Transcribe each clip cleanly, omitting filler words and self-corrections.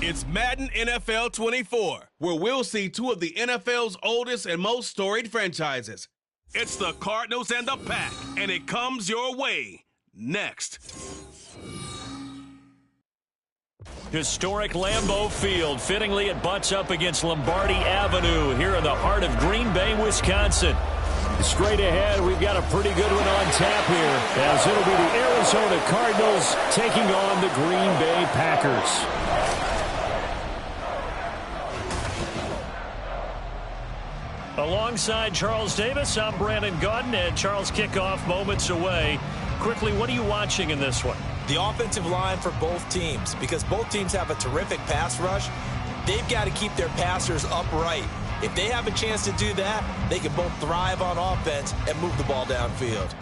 It's Madden NFL 24, where we'll see two of the NFL's oldest and most storied franchises. It's the Cardinals and the Pack, and it comes your way next. Historic Lambeau Field. Fittingly, it butts up against Lombardi Avenue here in the heart of Green Bay, Wisconsin. Straight ahead, we've got a pretty good one on tap here, as it'll be the Arizona Cardinals taking on the Green Bay Packers. Alongside Charles Davis, I'm Brandon Gaudin, and Charles, kickoff moments away. Quickly, what are you watching in this one? The offensive line for both teams, because both teams have a terrific pass rush. They've got to keep their passers upright. If they have a chance to do that, they can both thrive on offense and move the ball downfield.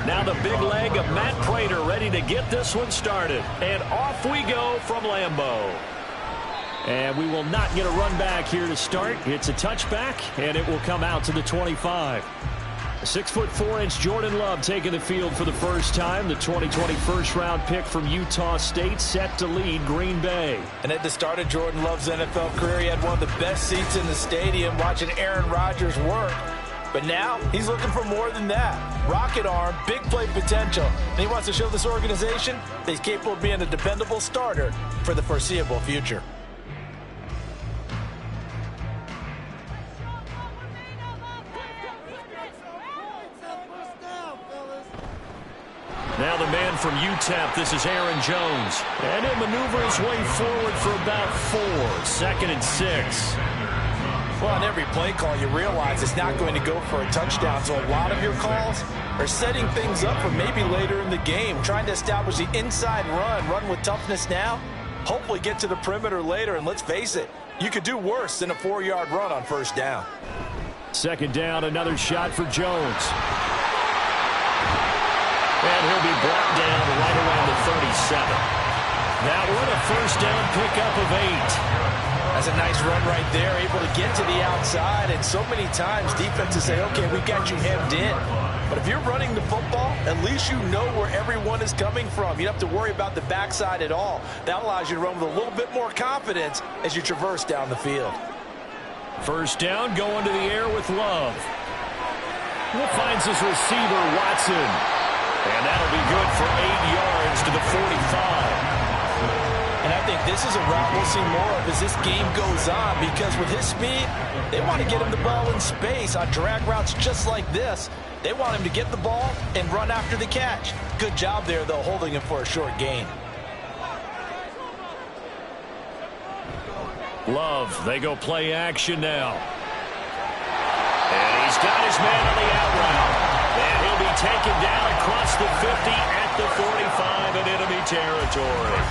Now the big leg of Matt Prater ready to get this one started. And off we go from Lambeau. And we will not get a run back here to start. It's a touchback, and it will come out to the 25. 6'4" Jordan Love taking the field for the first time. The 2020 first-round pick from Utah State set to lead Green Bay. And at the start of Jordan Love's NFL career, he had one of the best seats in the stadium watching Aaron Rodgers work. But now he's looking for more than that. Rocket arm, big play potential. And he wants to show this organization that he's capable of being a dependable starter for the foreseeable future. Now the man from UTEP, this is Aaron Jones. And he'll maneuver his way forward for about 4. 2nd and 6. Well, on every play call, you realize it's not going to go for a touchdown. So a lot of your calls are setting things up for maybe later in the game, trying to establish the inside run with toughness now, hopefully get to the perimeter later. And let's face it, you could do worse than a 4-yard run on first down. 2nd down, another shot for Jones. And he'll be brought down right around the 37. Now we're in a first down pickup of 8. That's a nice run right there, able to get to the outside. And so many times defenses say, okay, we've got you hemmed in. But if you're running the football, at least you know where everyone is coming from. You don't have to worry about the backside at all. That allows you to run with a little bit more confidence as you traverse down the field. First down, going to the air with Love. Finds his receiver, Watson. And that'll be good for 8 yards to the 45. And I think this is a route we'll see more of as this game goes on, because with his speed, they want to get him the ball in space on drag routes just like this. They want him to get the ball and run after the catch. Good job there, though, holding him for a short gain. Love, they go play action now. And he's got his man on the out route. And he'll be taken down across the 50 at the 45 in enemy territory.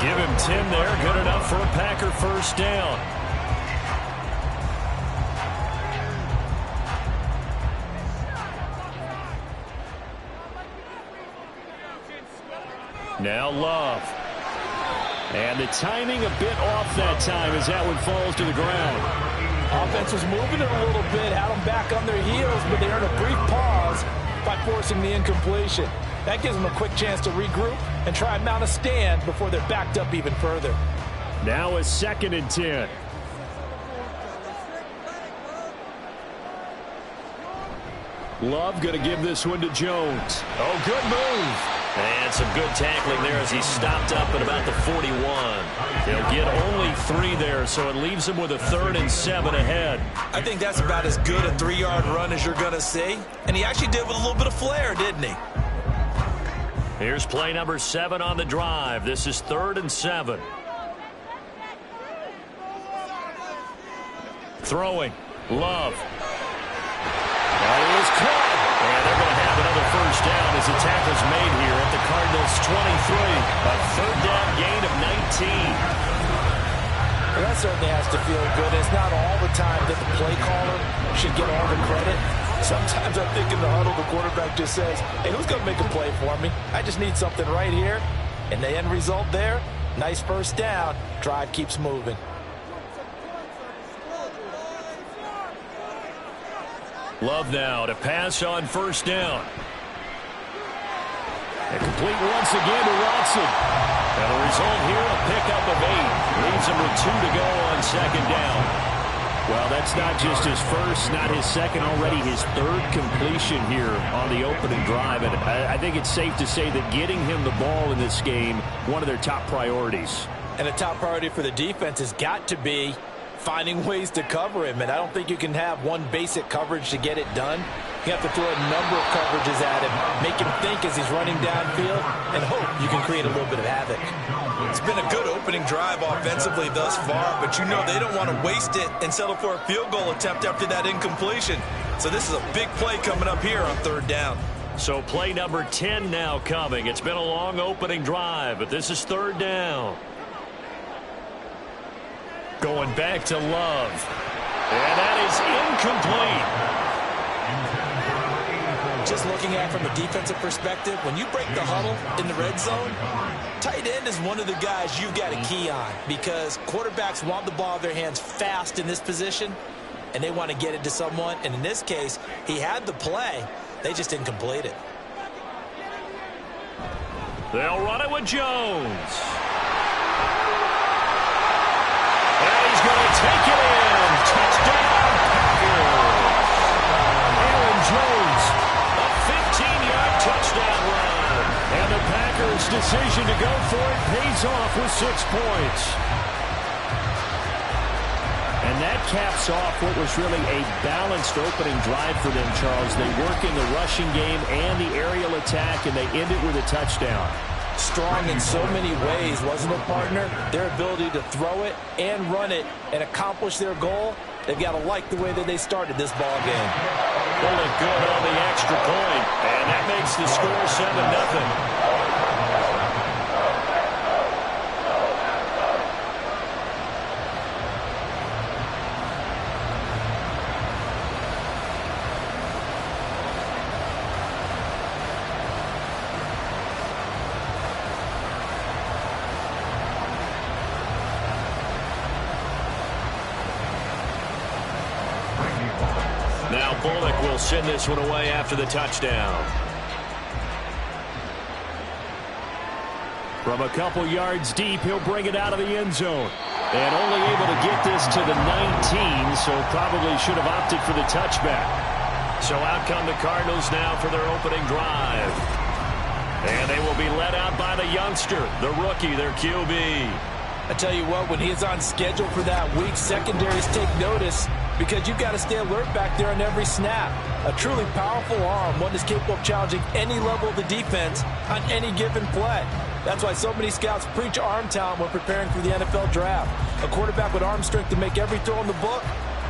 Give him 10 there. Good enough for a Packer first down. Now Love. And the timing a bit off that time as that one falls to the ground. Offense was moving it a little bit, had them back on their heels, but they earned a brief pause by forcing the incompletion. That gives them a quick chance to regroup and try and mount a stand before they're backed up even further. Now a 2nd and 10. Love going to give this one to Jones. Oh, good move. And some good tackling there as he stopped up at about the 41. He'll get only 3 there, so it leaves him with a 3rd and 7 ahead. I think that's about as good a 3-yard run as you're going to see. And he actually did with a little bit of flair, didn't he? Here's play number 7 on the drive. This is 3rd and 7. Throwing. Love. That is caught. And they're going to have another first down as the tackle's made here at the Cardinals' 23. A third down gain of 19. Well, that certainly has to feel good. It's not all the time that the play caller should get all the credit. Sometimes I think in the huddle, the quarterback just says, hey, who's going to make a play for me? I just need something right here. And the end result there, nice first down. Drive keeps moving. Love now to pass on first down. And complete once again to Watson. And the result here, a pickup of 8. Leaves him with 2 to go on second down. Well, that's not just his first, not his second, already his third completion here on the opening drive. And I think it's safe to say that getting him the ball in this game, one of their top priorities. And a top priority for the defense has got to be finding ways to cover him. And I don't think you can have one basic coverage to get it done. You have to throw a number of coverages at him, make him think as he's running downfield, and hope you can create a little bit of havoc. It's been a good opening drive offensively thus far, but you know they don't want to waste it and settle for a field goal attempt after that incompletion. So this is a big play coming up here on third down. So play number 10 now coming. It's been a long opening drive, but this is third down. Going back to Love. And that is incomplete. Just looking at it from a defensive perspective, when you break the huddle in the red zone, tight end is one of the guys you've got to key on because quarterbacks want the ball in their hands fast in this position, and they want to get it to someone. And in this case, he had the play. They just didn't complete it. They'll run it with Jones. And he's going to take it in. Touchdown, Packers. Aaron Jones, a 15-yard touchdown run. And the Packers' decision to go for it pays off with 6 points. And that caps off what was really a balanced opening drive for them, Charles. They work in the rushing game and the aerial attack, and they end it with a touchdown. Strong in so many ways, wasn't it, partner? Their ability to throw it and run it and accomplish their goal, they've got to like the way that they started this ball game. Pulling good on the extra point, and that makes the score 7-0. Now Bullock will send this one away after the touchdown. From a couple yards deep, he'll bring it out of the end zone. And only able to get this to the 19, so probably should have opted for the touchback. So out come the Cardinals now for their opening drive. And they will be led out by the youngster, the rookie, their QB. I tell you what, when he's on schedule for that week, secondaries take notice because you've got to stay alert back there on every snap. A truly powerful arm, one that's capable of challenging any level of the defense on any given play. That's why so many scouts preach arm talent when preparing for the NFL draft. A quarterback with arm strength to make every throw in the book,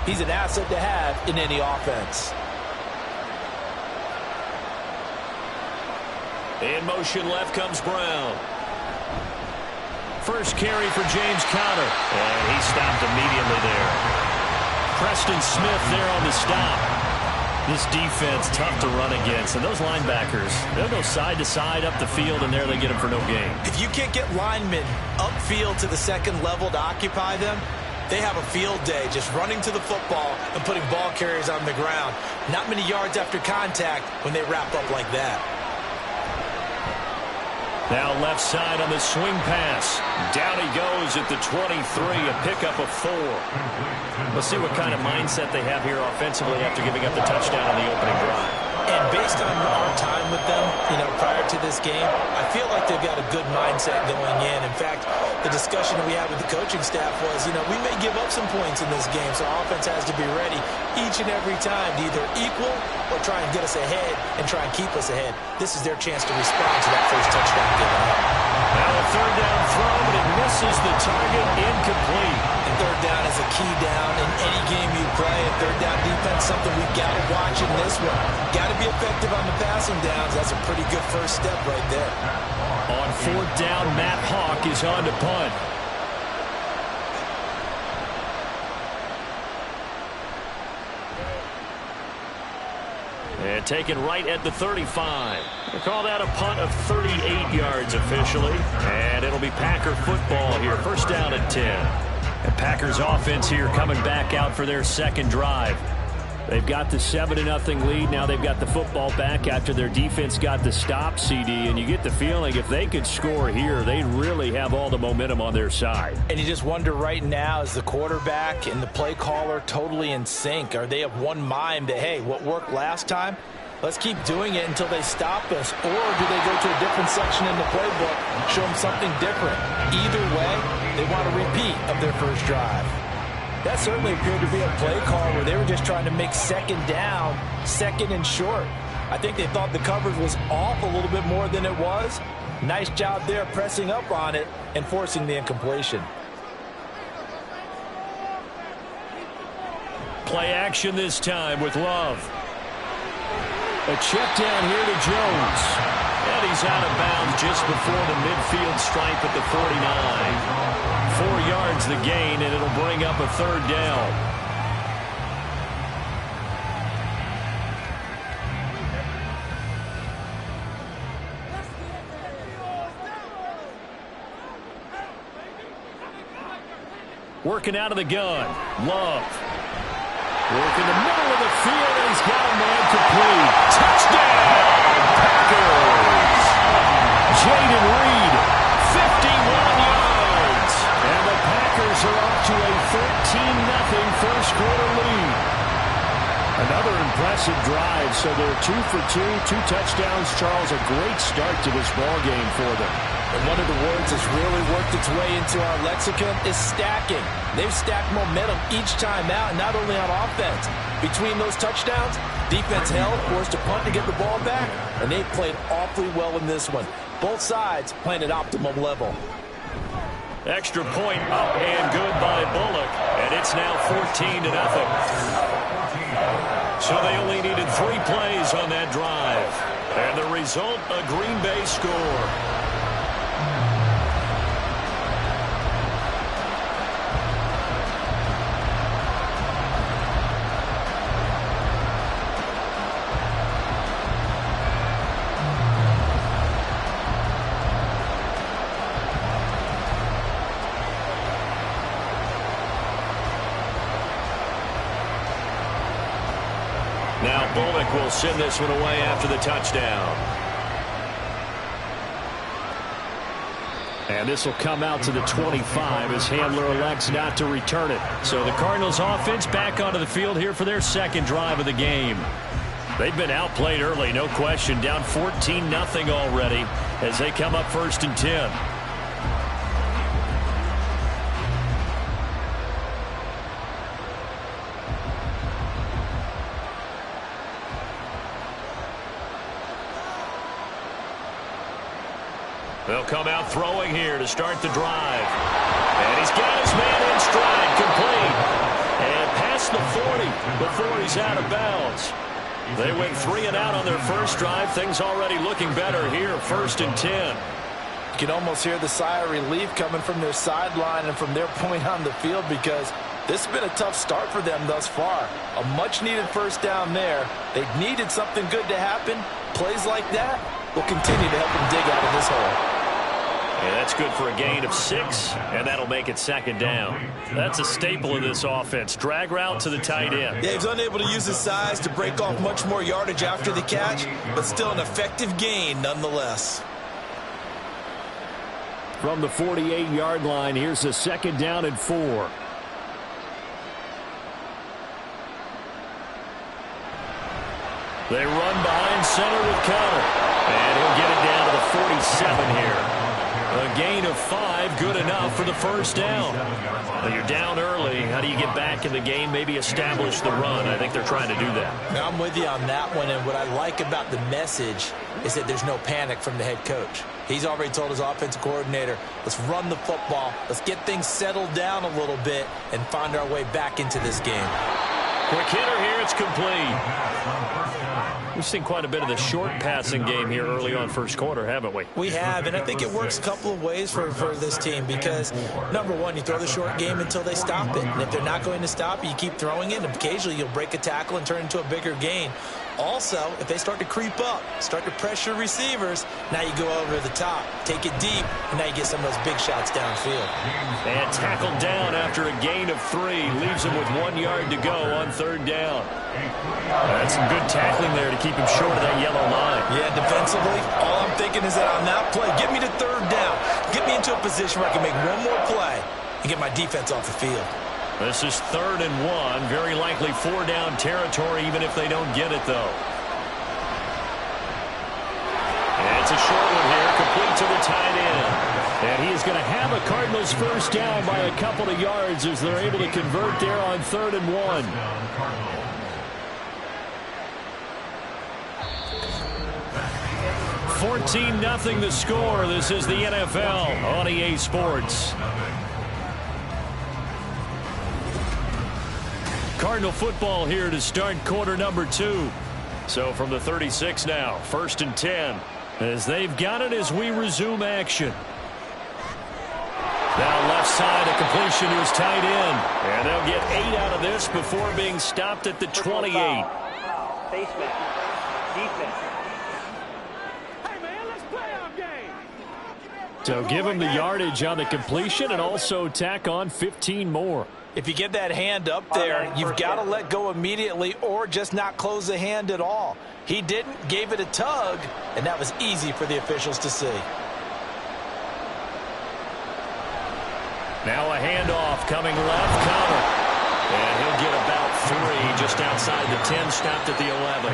he's an asset to have in any offense. In motion left comes Brown. First carry for James Conner. And he stopped immediately there. Preston Smith there on the stop. This defense tough to run against. And those linebackers, they'll go side to side up the field, and there they get them for no gain. If you can't get linemen upfield to the second level to occupy them, they have a field day just running to the football and putting ball carriers on the ground. Not many yards after contact when they wrap up like that. Now left side on the swing pass. Down he goes at the 23, a pickup of 4. Let's see what kind of mindset they have here offensively after giving up the touchdown on the opening drive. And based on our time with them, prior to this game, I feel like they've got a good mindset going in. In fact, the discussion we had with the coaching staff was, we may give up some points in this game, so our offense has to be ready each and every time to either equal or try and get us ahead and try and keep us ahead. This is their chance to respond to that first touchdown given up. Now a third down throw, but it misses the target, incomplete. And third down is a key down in any game you play. And third down defense, something we've got to watch in this one. Got to be effective on the passing downs. That's a pretty good first step right there. On fourth down, Matt Hawk is on to punt. And taken right at the 35. We'll call that a punt of 38 yards officially. And it'll be Packer football here. First down at 10. And Packers offense here coming back out for their second drive. They've got the 7-0 lead. Now they've got the football back after their defense got the stop, CD. And you get the feeling if they could score here, they really have all the momentum on their side. And you just wonder right now, is the quarterback and the play caller totally in sync? Are they of one mind that, hey, what worked last time, let's keep doing it until they stop us? Or do they go to a different section in the playbook, show them something different? Either way, they want a repeat of their first drive. That certainly appeared to be a play call where they were just trying to make second down, second and short. I think they thought the coverage was off a little bit more than it was. Nice job there pressing up on it and forcing the incompletion. Play action this time with Love. A check down here to Jones. And he's out of bounds just before the midfield stripe at the 49. 4 yards the gain, and it'll bring up a third down. Working out of the gun. Love. Working the middle of the field, and he's got a man complete. Touchdown, Packers! Jaden Reed, 51 yards. And the Packers are off to a 13-0 first quarter lead. Another impressive drive, so they're 2 for 2, 2 touchdowns. Charles, a great start to this ball game for them. And one of the words that's really worked its way into our lexicon is stacking. They've stacked momentum each time out, not only on offense. Between those touchdowns, defense held, forced a punt to get the ball back, and they've played awfully well in this one. Both sides playing at optimum level. Extra point up and good by Bullock, and it's now 14-0. So they only needed 3 plays on that drive. And the result, a Green Bay score. Now Bullock will send this one away after the touchdown. And this will come out to the 25 as Handler elects not to return it. So the Cardinals offense back onto the field here for their second drive of the game. They've been outplayed early, no question. Down 14-0 already as they come up 1st and 10. They'll come out throwing here to start the drive. And he's got his man in stride, complete. And past the 40 before he's out of bounds. They went 3 and out on their first drive. Things already looking better here, 1st and 10. You can almost hear the sigh of relief coming from their sideline and from their point on the field, because this has been a tough start for them thus far. A much-needed first down there. They needed something good to happen. Plays like that will continue to help them dig out of this hole. Yeah, that's good for a gain of 6, and that'll make it 2nd down. That's a staple of this offense. Drag route to the tight end. Yeah, he's unable to use his size to break off much more yardage after the catch, but still an effective gain nonetheless. From the 48-yard line, here's the 2nd down and 4. They run behind center with Connor, and he'll get it down to the 47 here. A gain of 5, good enough for the first down. Well, you're down early. How do you get back in the game? Maybe establish the run. I think they're trying to do that. Now, I'm with you on that one, and what I like about the message is that there's no panic from the head coach. He's already told his offensive coordinator, let's run the football, let's get things settled down a little bit and find our way back into this game. Quick hitter here, it's complete. We've seen quite a bit of the short passing game here early on first quarter, haven't we? We have, and I think it works a couple of ways for this team because, number one, you throw the short game until they stop it. And if they're not going to stop it, you keep throwing it, and occasionally you'll break a tackle and turn it into a bigger gain. Also, if they start to creep up, start to pressure receivers, now you go over the top, take it deep, and now you get some of those big shots downfield. And tackled down after a gain of 3. Leaves him with 1 yard to go on third down. That's some good tackling there to keep him short of that yellow line. Yeah, defensively, all I'm thinking is that on that play, get me to third down. Get me into a position where I can make one more play and get my defense off the field. This is 3rd and 1. Very likely 4-down territory, even if they don't get it, though. And it's a short one here, complete to the tight end. And he is going to have a Cardinals first down by a couple of yards as they're able to convert there on 3rd and 1. $14-0 the score. This is the NFL on EA Sports. Cardinal football here to start quarter number 2. So from the 36 now, 1st and 10, as they've got it as we resume action. Now left side, a completion to his tight end. And they'll get 8 out of this before being stopped at the 28. Basement. Defense. Hey, man, let's play our game. So give him the yardage on the completion and also tack on 15 more. If you get that hand up there, you've got to let go immediately or just not close the hand at all. He didn't, gave it a tug, and that was easy for the officials to see. Now a handoff coming left, Connor. And he'll get about 3 just outside the 10, stopped at the 11.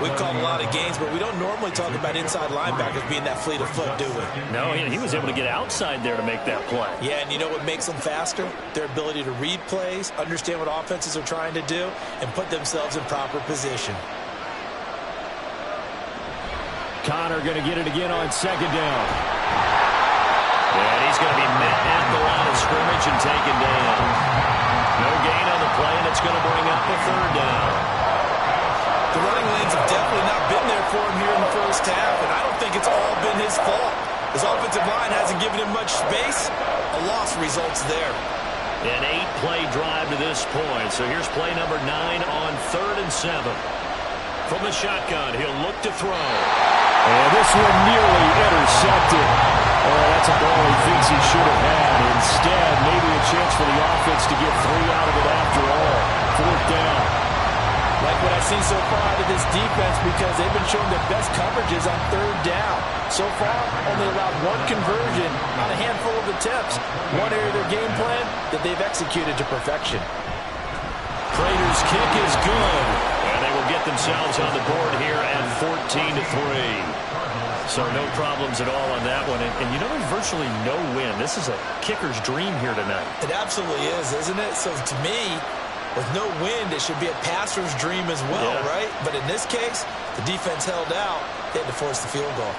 We've called a lot of games, but we don't normally talk about inside linebackers being that fleet of foot, do we? No, he was able to get outside there to make that play. Yeah, and you know what makes them faster? Their ability to read plays, understand what offenses are trying to do, and put themselves in proper position. Connor going to get it again on 2nd down. And he's going to be met at the line of scrimmage and taken down. No gain on the play, and it's going to bring up a 3rd down. The running lanes have definitely not been there for him here in the first half, and I don't think it's all been his fault. His offensive line hasn't given him much space. A loss results there. An 8-play drive to this point. So here's play number 9 on 3rd and 7. From the shotgun, he'll look to throw. And this one nearly intercepted. Oh, that's a ball he thinks he should have had. Instead, maybe a chance for the offense to get 3 out of it after all. 4th down. Like what I've seen so far out of this defense because they've been showing their best coverages on 3rd down. So far, only allowed 1 conversion on a handful of attempts. One area of their game plan that they've executed to perfection. Prater's kick is good. And they will get themselves on the board here at 14-3. So no problems at all on that one. And you know, there's virtually no win. This is a kicker's dream here tonight. It absolutely is, isn't it? So to me, with no wind, it should be a passer's dream as well, right? But in this case, the defense held out. They had to force the field goal.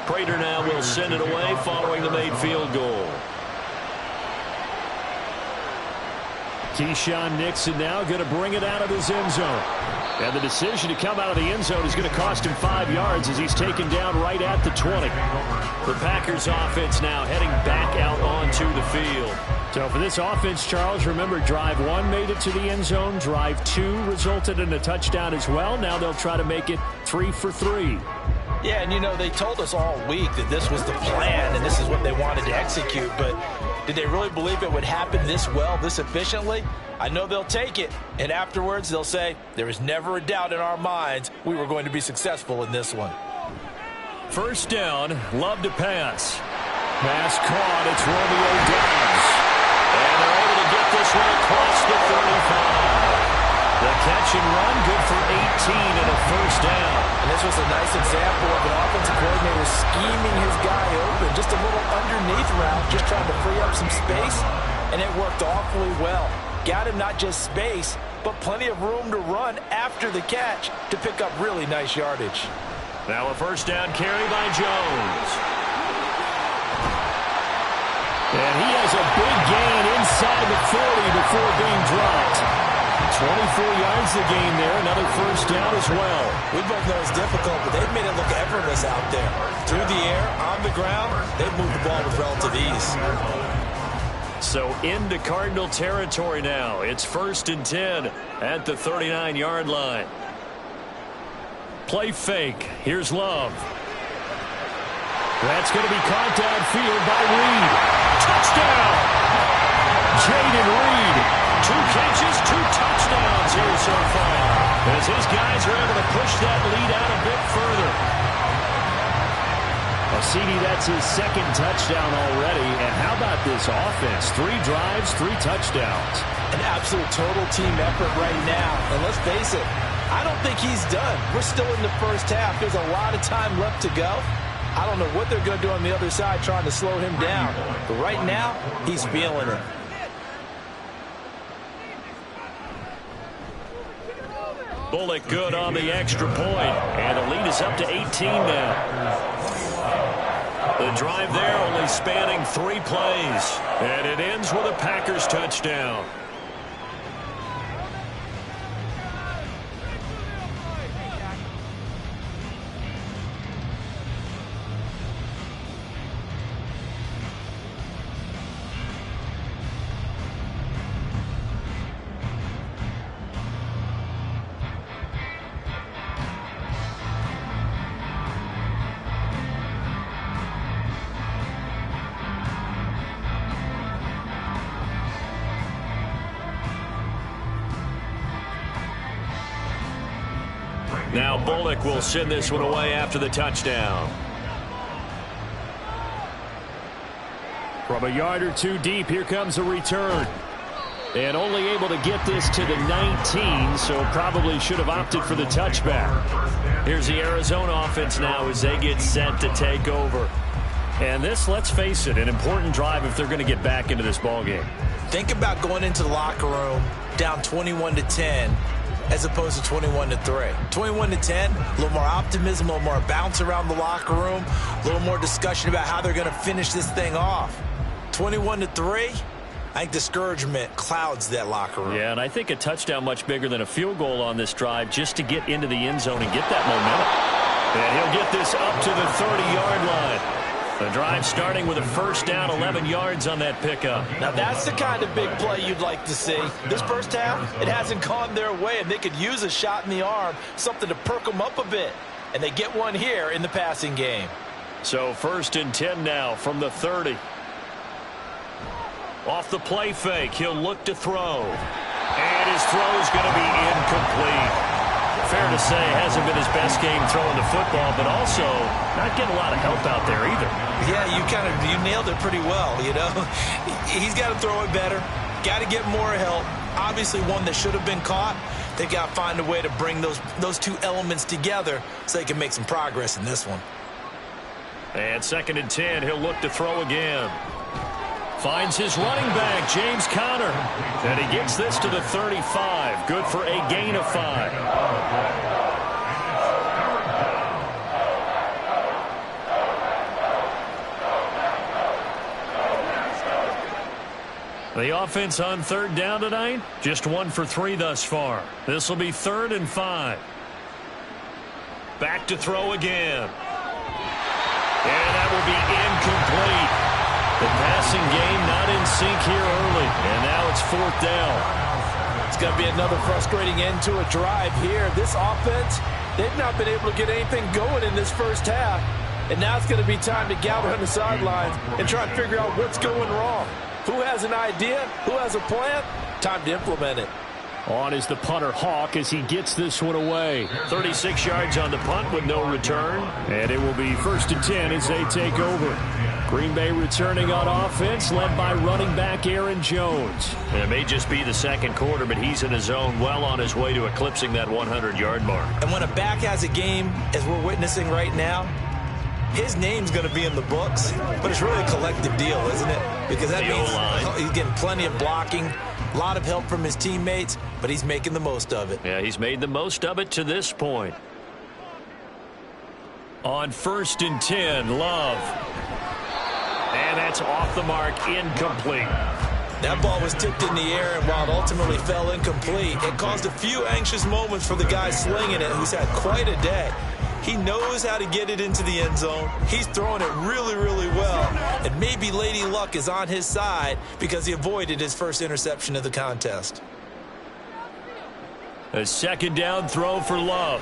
Prater now will send it away following the made field goal. Keyshawn Nixon now going to bring it out of his end zone. And the decision to come out of the end zone is going to cost him 5 yards as he's taken down right at the 20. The Packers offense now heading back out onto the field. So for this offense, Charles, remember drive 1 made it to the end zone. Drive 2 resulted in a touchdown as well. Now they'll try to make it 3 for 3. Yeah, and you know, they told us all week that this was the plan and this is what they wanted to execute, but did they really believe it would happen this well, this efficiently? I know they'll take it, and afterwards they'll say, there was never a doubt in our minds we were going to be successful in this one. First down, Love to pass. Pass caught, it's Romeo Doubs. And they're able to get this one across the 35. The catch and run, good for 18 and a first down. And this was a nice example of an offensive coordinator scheming his guy open. Just a little underneath route, just trying to free up some space, and it worked awfully well. Got him not just space, but plenty of room to run after the catch to pick up really nice yardage. Now a first down carry by Jones. And he has a big gain inside the 40 before being dropped. 24 yards the gain there, another first down as well. We both know it's difficult, but they've made it look effortless out there. Through the air, on the ground, they've moved the ball with relative ease. So into Cardinal territory now. It's 1st and 10 at the 39-yard line. Play fake. Here's Love. That's going to be caught downfield by Reed. Touchdown! Jaden Reed. 2 catches, 2 touchdowns here so far, as his guys are able to push that lead out a bit further. CD, that's his 2nd touchdown already. And how about this offense? 3 drives, 3 touchdowns. An absolute total team effort right now. And let's face it, I don't think he's done. We're still in the first half. There's a lot of time left to go. I don't know what they're going to do on the other side trying to slow him down. But right now, he's feeling it. Bullock good on the extra point, and the lead is up to 18 now. The drive there only spanning 3 plays, and it ends with a Packers touchdown. Now Bullock will send this one away after the touchdown. From a yard or 2 deep, here comes a return. And only able to get this to the 19, so probably should have opted for the touchback. Here's the Arizona offense now as they get set to take over. And this, let's face it, an important drive if they're going to get back into this ballgame. Think about going into the locker room down 21-10 as opposed to 21-3. 21-10, a little more optimism, a little more bounce around the locker room, a little more discussion about how they're going to finish this thing off. 21-3, I think discouragement clouds that locker room. Yeah, and I think a touchdown much bigger than a field goal on this drive just to get into the end zone and get that momentum. And he'll get this up to the 30-yard line. The drive starting with a first down, 11 yards on that pickup. Now that's the kind of big play you'd like to see. This first half, it hasn't gone their way, and they could use a shot in the arm, something to perk them up a bit. And they get one here in the passing game. So 1st and 10 now from the 30. Off the play fake, he'll look to throw. And his throw's going to be incomplete. Fair to say, hasn't been his best game throwing the football, but also not getting a lot of help out there either. Yeah, you nailed it pretty well, you know. He's got to throw it better, got to get more help. Obviously one that should have been caught. They've got to find a way to bring those 2 elements together so they can make some progress in this one. And 2nd and 10, he'll look to throw again. Finds his running back, James Conner. And he gets this to the 35. Good for a gain of 5. The offense on 3rd down tonight, just 1 for 3 thus far. This will be 3rd and 5. Back to throw again. And that will be incomplete. The passing game not in sync here early, and now it's 4th down. It's going to be another frustrating end to a drive here. This offense, they've not been able to get anything going in this first half, and now it's going to be time to gather on the sidelines and try and figure out what's going wrong. Who has an idea? Who has a plan? Time to implement it. On is the punter Hawk as he gets this one away. 36 yards on the punt with no return. And it will be 1st and 10 as they take over. Green Bay returning on offense, led by running back Aaron Jones. And it may just be the second quarter, but he's in his zone, well on his way to eclipsing that 100-yard mark. And when a back has a game, as we're witnessing right now, his name's going to be in the books, but it's really a collective deal, isn't it? Because that means he's getting plenty of blocking, a lot of help from his teammates, but he's making the most of it. Yeah, he's made the most of it to this point. On 1st and 10, Love. And that's off the mark, incomplete. That ball was tipped in the air, and while it ultimately fell incomplete, it caused a few anxious moments for the guy slinging it, who's had quite a day. He knows how to get it into the end zone. He's throwing it really, really well. And maybe Lady Luck is on his side because he avoided his first interception of the contest. A 2nd down throw for Love.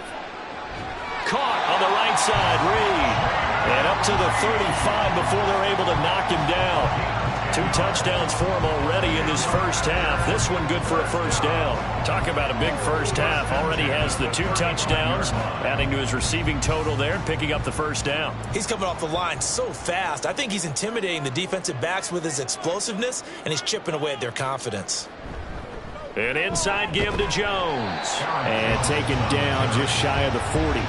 Caught on the right side, Reed. And up to the 35 before they're able to knock him down. 2 touchdowns for him already in this first half. This one good for a 1st down. Talk about a big first half. Already has the 2 touchdowns, adding to his receiving total there and picking up the 1st down. He's coming off the line so fast. I think he's intimidating the defensive backs with his explosiveness, and he's chipping away at their confidence. An inside give to Jones. And taken down just shy of the 40.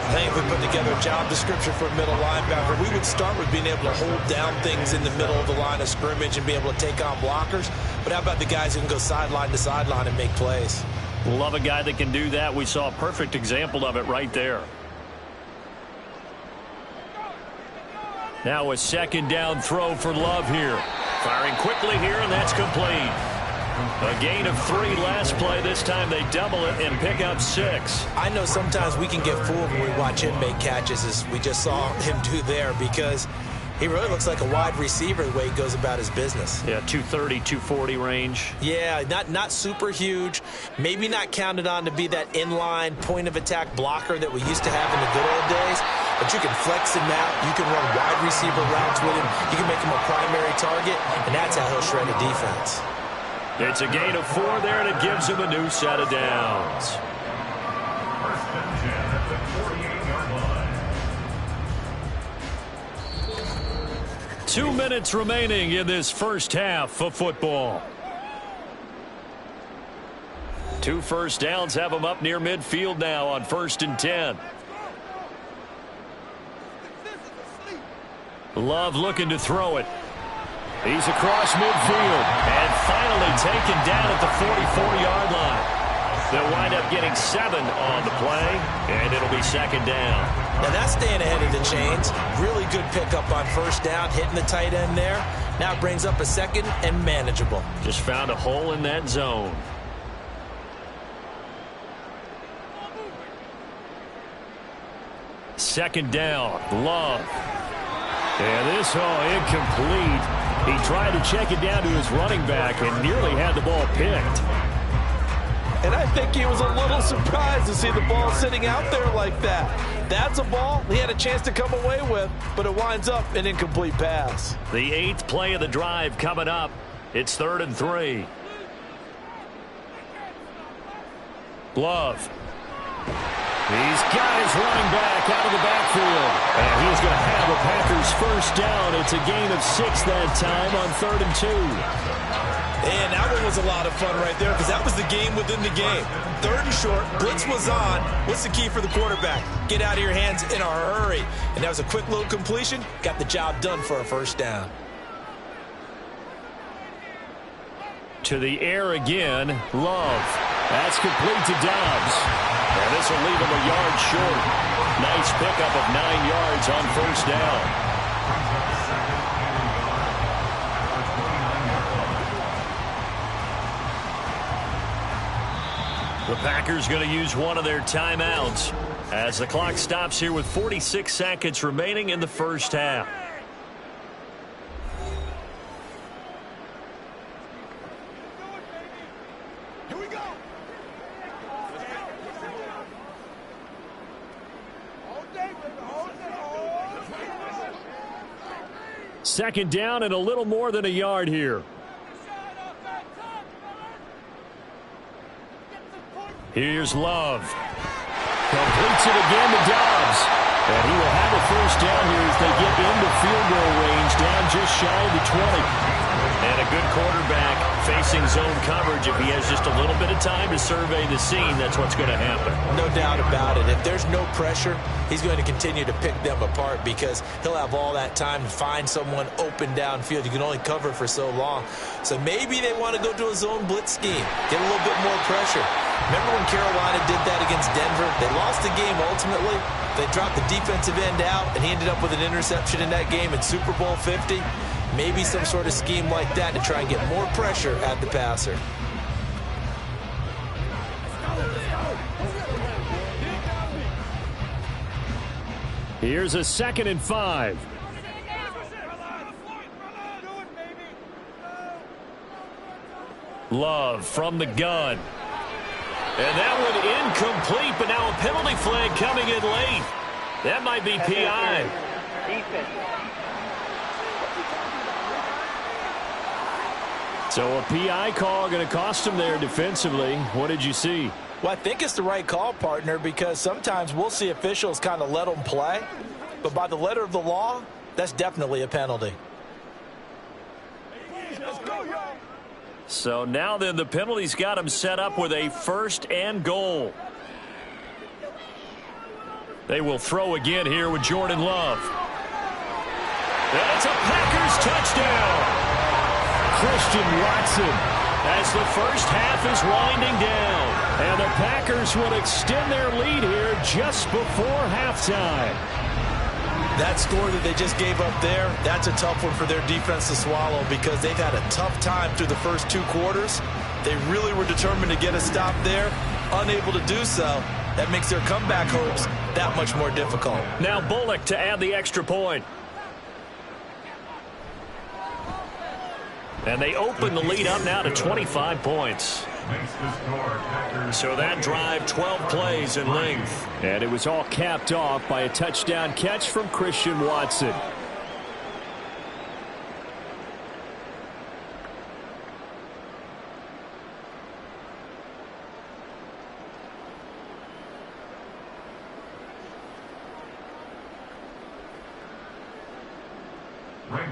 I think if we put together a job description for a middle linebacker, we would start with being able to hold down things in the middle of the line of scrimmage and be able to take on blockers. But how about the guys who can go sideline to sideline and make plays? Love a guy that can do that. We saw a perfect example of it right there. Now a 2nd down throw for Love here. Firing quickly here, and that's complete. A gain of 3 last play. This time they double it and pick up 6. I know sometimes we can get fooled when we watch him make catches, as we just saw him do there, because he really looks like a wide receiver the way he goes about his business. Yeah, 230, 240 range. Yeah, not super huge. Maybe not counted on to be that inline point-of-attack blocker that we used to have in the good old days. But you can flex him out. You can run wide receiver routes with him. You can make him a primary target, and that's how he'll shred a defense. It's a gain of 4 there, and it gives him a new set of downs. Two minutes remaining in this first half of football. 2 first downs have him up near midfield now on 1st and 10. Love looking to throw it. He's across midfield and finally taken down at the 44-yard line. They'll wind up getting 7 on the play, and it'll be 2nd down. Now that's staying ahead of the chains. Really good pickup on 1st down, hitting the tight end there. Now it brings up a 2nd and manageable. Just found a hole in that zone. Second down, Love. And this, incomplete. He tried to check it down to his running back and nearly had the ball picked. And I think he was a little surprised to see the ball sitting out there like that. That's a ball he had a chance to come away with, but it winds up an incomplete pass. The 8th play of the drive coming up. It's 3rd and 3. Love. He's got his running back out of the backfield. And he's going to have a Packers 1st down. It's a gain of 6 that time on 3rd and 2. And that one was a lot of fun right there because that was the game within the game. 3rd and short, blitz was on. What's the key for the quarterback? Get out of your hands in a hurry. And that was a quick little completion. Got the job done for a 1st down. To the air again, Love. That's complete to Dobbs. And this will leave him a yard short. Nice pickup of 9 yards on 1st down. The Packers going to use one of their timeouts as the clock stops here with 46 seconds remaining in the first half. Second down and a little more than a yard here. Here's Love. Completes it again to Dobbs. And he will have a first down here as they get into field goal range, down just shy of the 20. And a good quarterback facing zone coverage. If he has just a little bit of time to survey the scene, that's what's going to happen. No doubt about it. If there's no pressure, he's going to continue to pick them apart because he'll have all that time to find someone open downfield. You can only cover for so long. So maybe they want to go to a zone blitz scheme, get a little bit more pressure. Remember when Carolina did that against Denver? They lost the game ultimately. They dropped the defensive end out, and he ended up with an interception in that game in Super Bowl 50. Maybe some sort of scheme like that to try and get more pressure at the passer. Here's a 2nd and 5. Love from the gun. And that one incomplete, but now a penalty flag coming in late. That might be PI. So a PI call going to cost him there defensively. What did you see? Well, I think it's the right call, partner, because sometimes we'll see officials kind of let them play. But by the letter of the law, that's definitely a penalty. So now then the penalty's got him set up with a 1st and goal. They will throw again here with Jordan Love. That's a Packers touchdown. Christian Watson as the first half is winding down. And the Packers will extend their lead here just before halftime. That score that they just gave up there, that's a tough one for their defense to swallow because they've had a tough time through the first 2 quarters. They really were determined to get a stop there, unable to do so. That makes their comeback hopes that much more difficult. Now Bullock to add the extra point. And they open the lead up now to 25 points. So that drive, 12 plays in length. And it was all capped off by a touchdown catch from Christian Watson.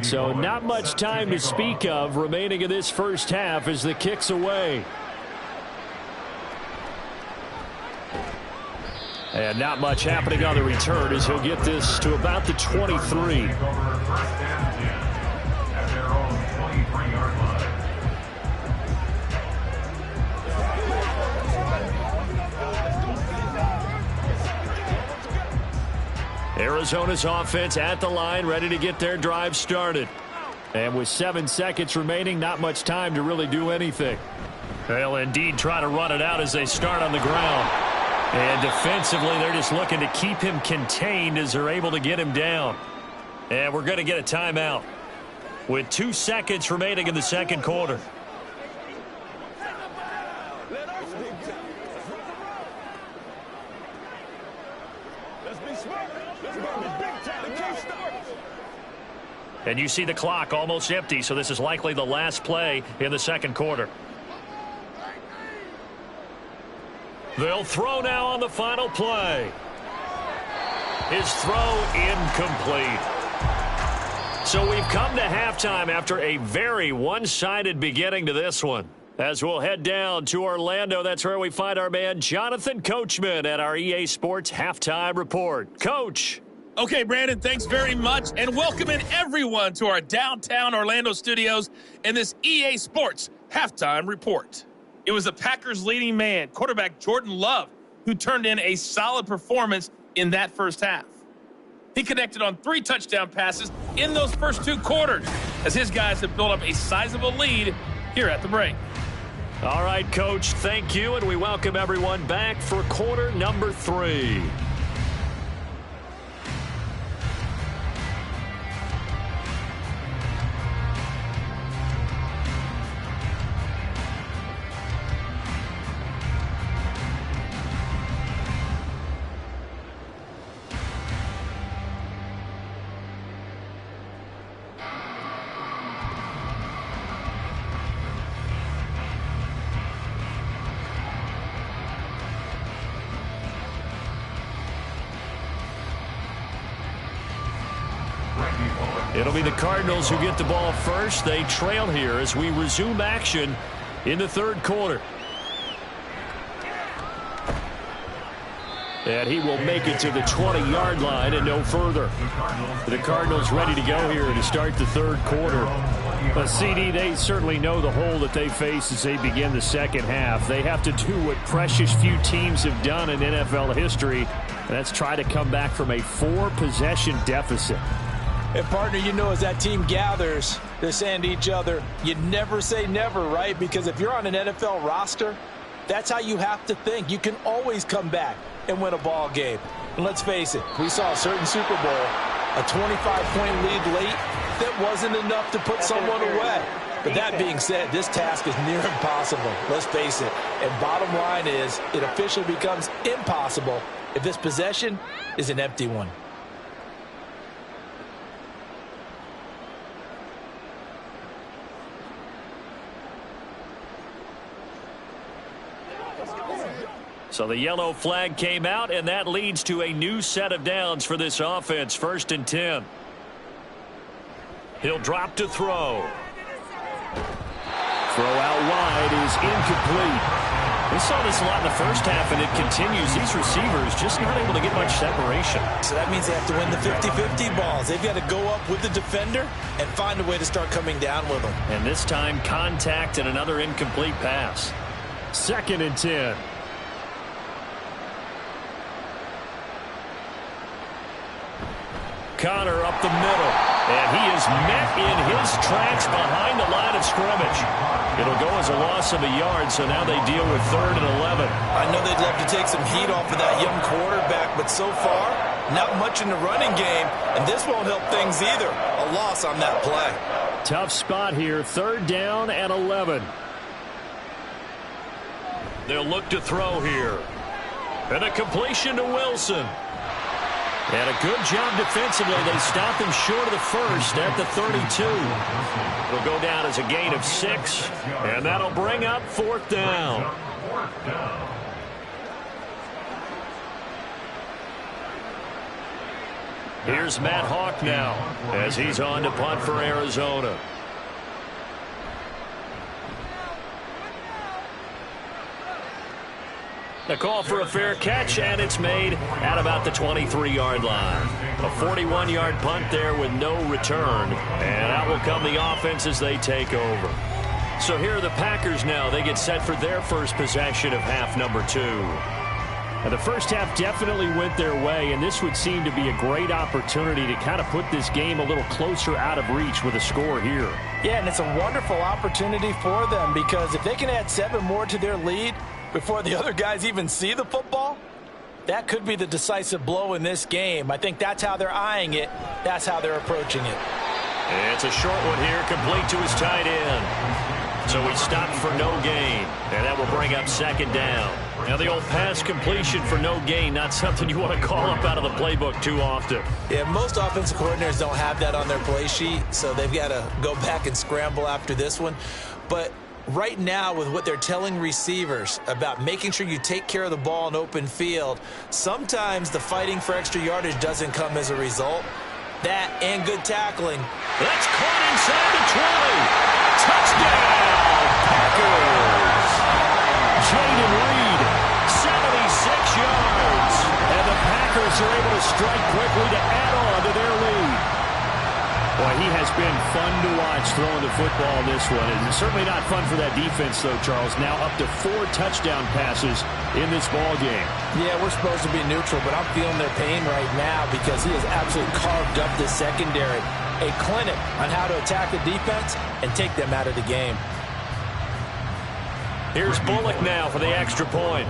So not much time to speak of remaining in this first half as the kick's away. And not much happening on the return as he'll get this to about the 23. Arizona's offense at the line, ready to get their drive started. And with 7 seconds remaining, not much time to really do anything. They'll indeed try to run it out as they start on the ground. And defensively, they're just looking to keep him contained as they're able to get him down. And we're going to get a timeout with 2 seconds remaining in the second quarter. And you see the clock almost empty, so this is likely the last play in the second quarter. They'll throw now on the final play. His throw incomplete. So we've come to halftime after a very one-sided beginning to this one. As we'll head down to Orlando, that's where we find our man Jonathan Coachman at our EA Sports Halftime Report. Coach. Okay, Brandon, thanks very much, and welcome in everyone to our downtown Orlando studios in this EA Sports Halftime Report. It was the Packers' leading man, quarterback Jordan Love, who turned in a solid performance in that first half. He connected on 3 touchdown passes in those first 2 quarters, as his guys have built up a sizable lead here at the break. All right, Coach, thank you, and we welcome everyone back for quarter number 3. It'll be the Cardinals who get the ball first. They trail here as we resume action in the third quarter. And he will make it to the 20-yard line and no further. The Cardinals ready to go here to start the third quarter. But CD, they certainly know the hole that they face as they begin the second half. They have to do what precious few teams have done in NFL history, and that's try to come back from a 4-possession deficit. And, partner, you know, as that team gathers, they're saying to each other, you never say never, right? Because if you're on an NFL roster, that's how you have to think. You can always come back and win a ball game. And let's face it, we saw a certain Super Bowl, a 25-point lead late, that wasn't enough to put someone away. But that being said, this task is near impossible. Let's face it. And bottom line is, it officially becomes impossible if this possession is an empty one. So the yellow flag came out, and that leads to a new set of downs for this offense. 1st and 10. He'll drop to throw. Throw out wide is incomplete. We saw this a lot in the first half, and it continues. These receivers just not able to get much separation. So that means they have to win the 50-50 balls. They've got to go up with the defender and find a way to start coming down with them. And this time, contact and another incomplete pass. 2nd and 10. Connor up the middle, and he is met in his tracks behind the line of scrimmage. It'll go as a loss of a yard, so now they deal with 3rd and 11. I know they'd love to take some heat off of that young quarterback, but so far, not much in the running game, and this won't help things either. A loss on that play. Tough spot here, 3rd down and 11. They'll look to throw here. And a completion to Wilson. And a good job defensively. They stop him short of the first at the 32. It'll go down as a gain of 6, and that'll bring up 4th down. Here's Matt Hawk now as he's on to punt for Arizona. A call for a fair catch, and it's made at about the 23-yard line. A 41-yard punt there with no return, and out will come the offense as they take over. So here are the Packers now. They get set for their first possession of half number 2. Now, the first half definitely went their way, and this would seem to be a great opportunity to kind of put this game a little closer out of reach with a score here. Yeah, and it's a wonderful opportunity for them because if they can add 7 more to their lead before the other guys even see the football, that could be the decisive blow in this game. I think that's how they're eyeing it. That's how they're approaching it. It's a short one here, complete to his tight end. So he stopped for no gain, and that will bring up 2nd down. Now the old pass completion for no gain, not something you want to call up out of the playbook too often. Yeah, most offensive coordinators don't have that on their play sheet, so they've got to go back and scramble after this one. But right now, with what they're telling receivers about making sure you take care of the ball in open field, sometimes the fighting for extra yardage doesn't come as a result. That and good tackling. That's caught inside the 20. Touchdown, Packers. Jaden Reed, 76 yards. And the Packers are able to strike quickly to add on to their lead. Boy, he has been fun to watch throwing the football in this one. It's certainly not fun for that defense, though, Charles. Now up to 4 touchdown passes in this ball game. Yeah, we're supposed to be neutral, but I'm feeling their pain right now because he has absolutely carved up this secondary. A clinic on how to attack the defense and take them out of the game. Here's Bullock now for the extra point.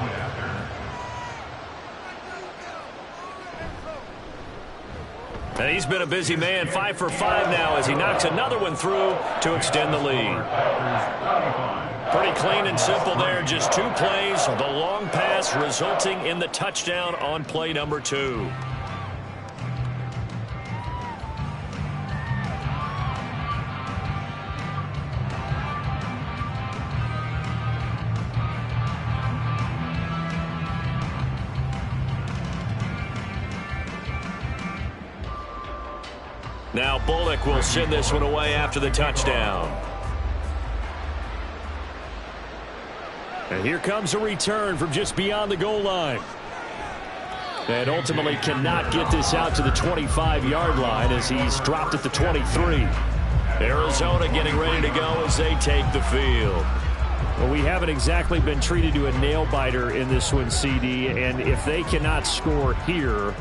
And he's been a busy man, 5 for 5 now as he knocks another one through to extend the lead. Pretty clean and simple there, just 2 plays. The long pass resulting in the touchdown on play number 2. Now Bullock will send this one away after the touchdown. And here comes a return from just beyond the goal line. And ultimately cannot get this out to the 25-yard line as he's dropped at the 23. Arizona getting ready to go as they take the field. Well, we haven't exactly been treated to a nail-biter in this one, CD, and if they cannot score here,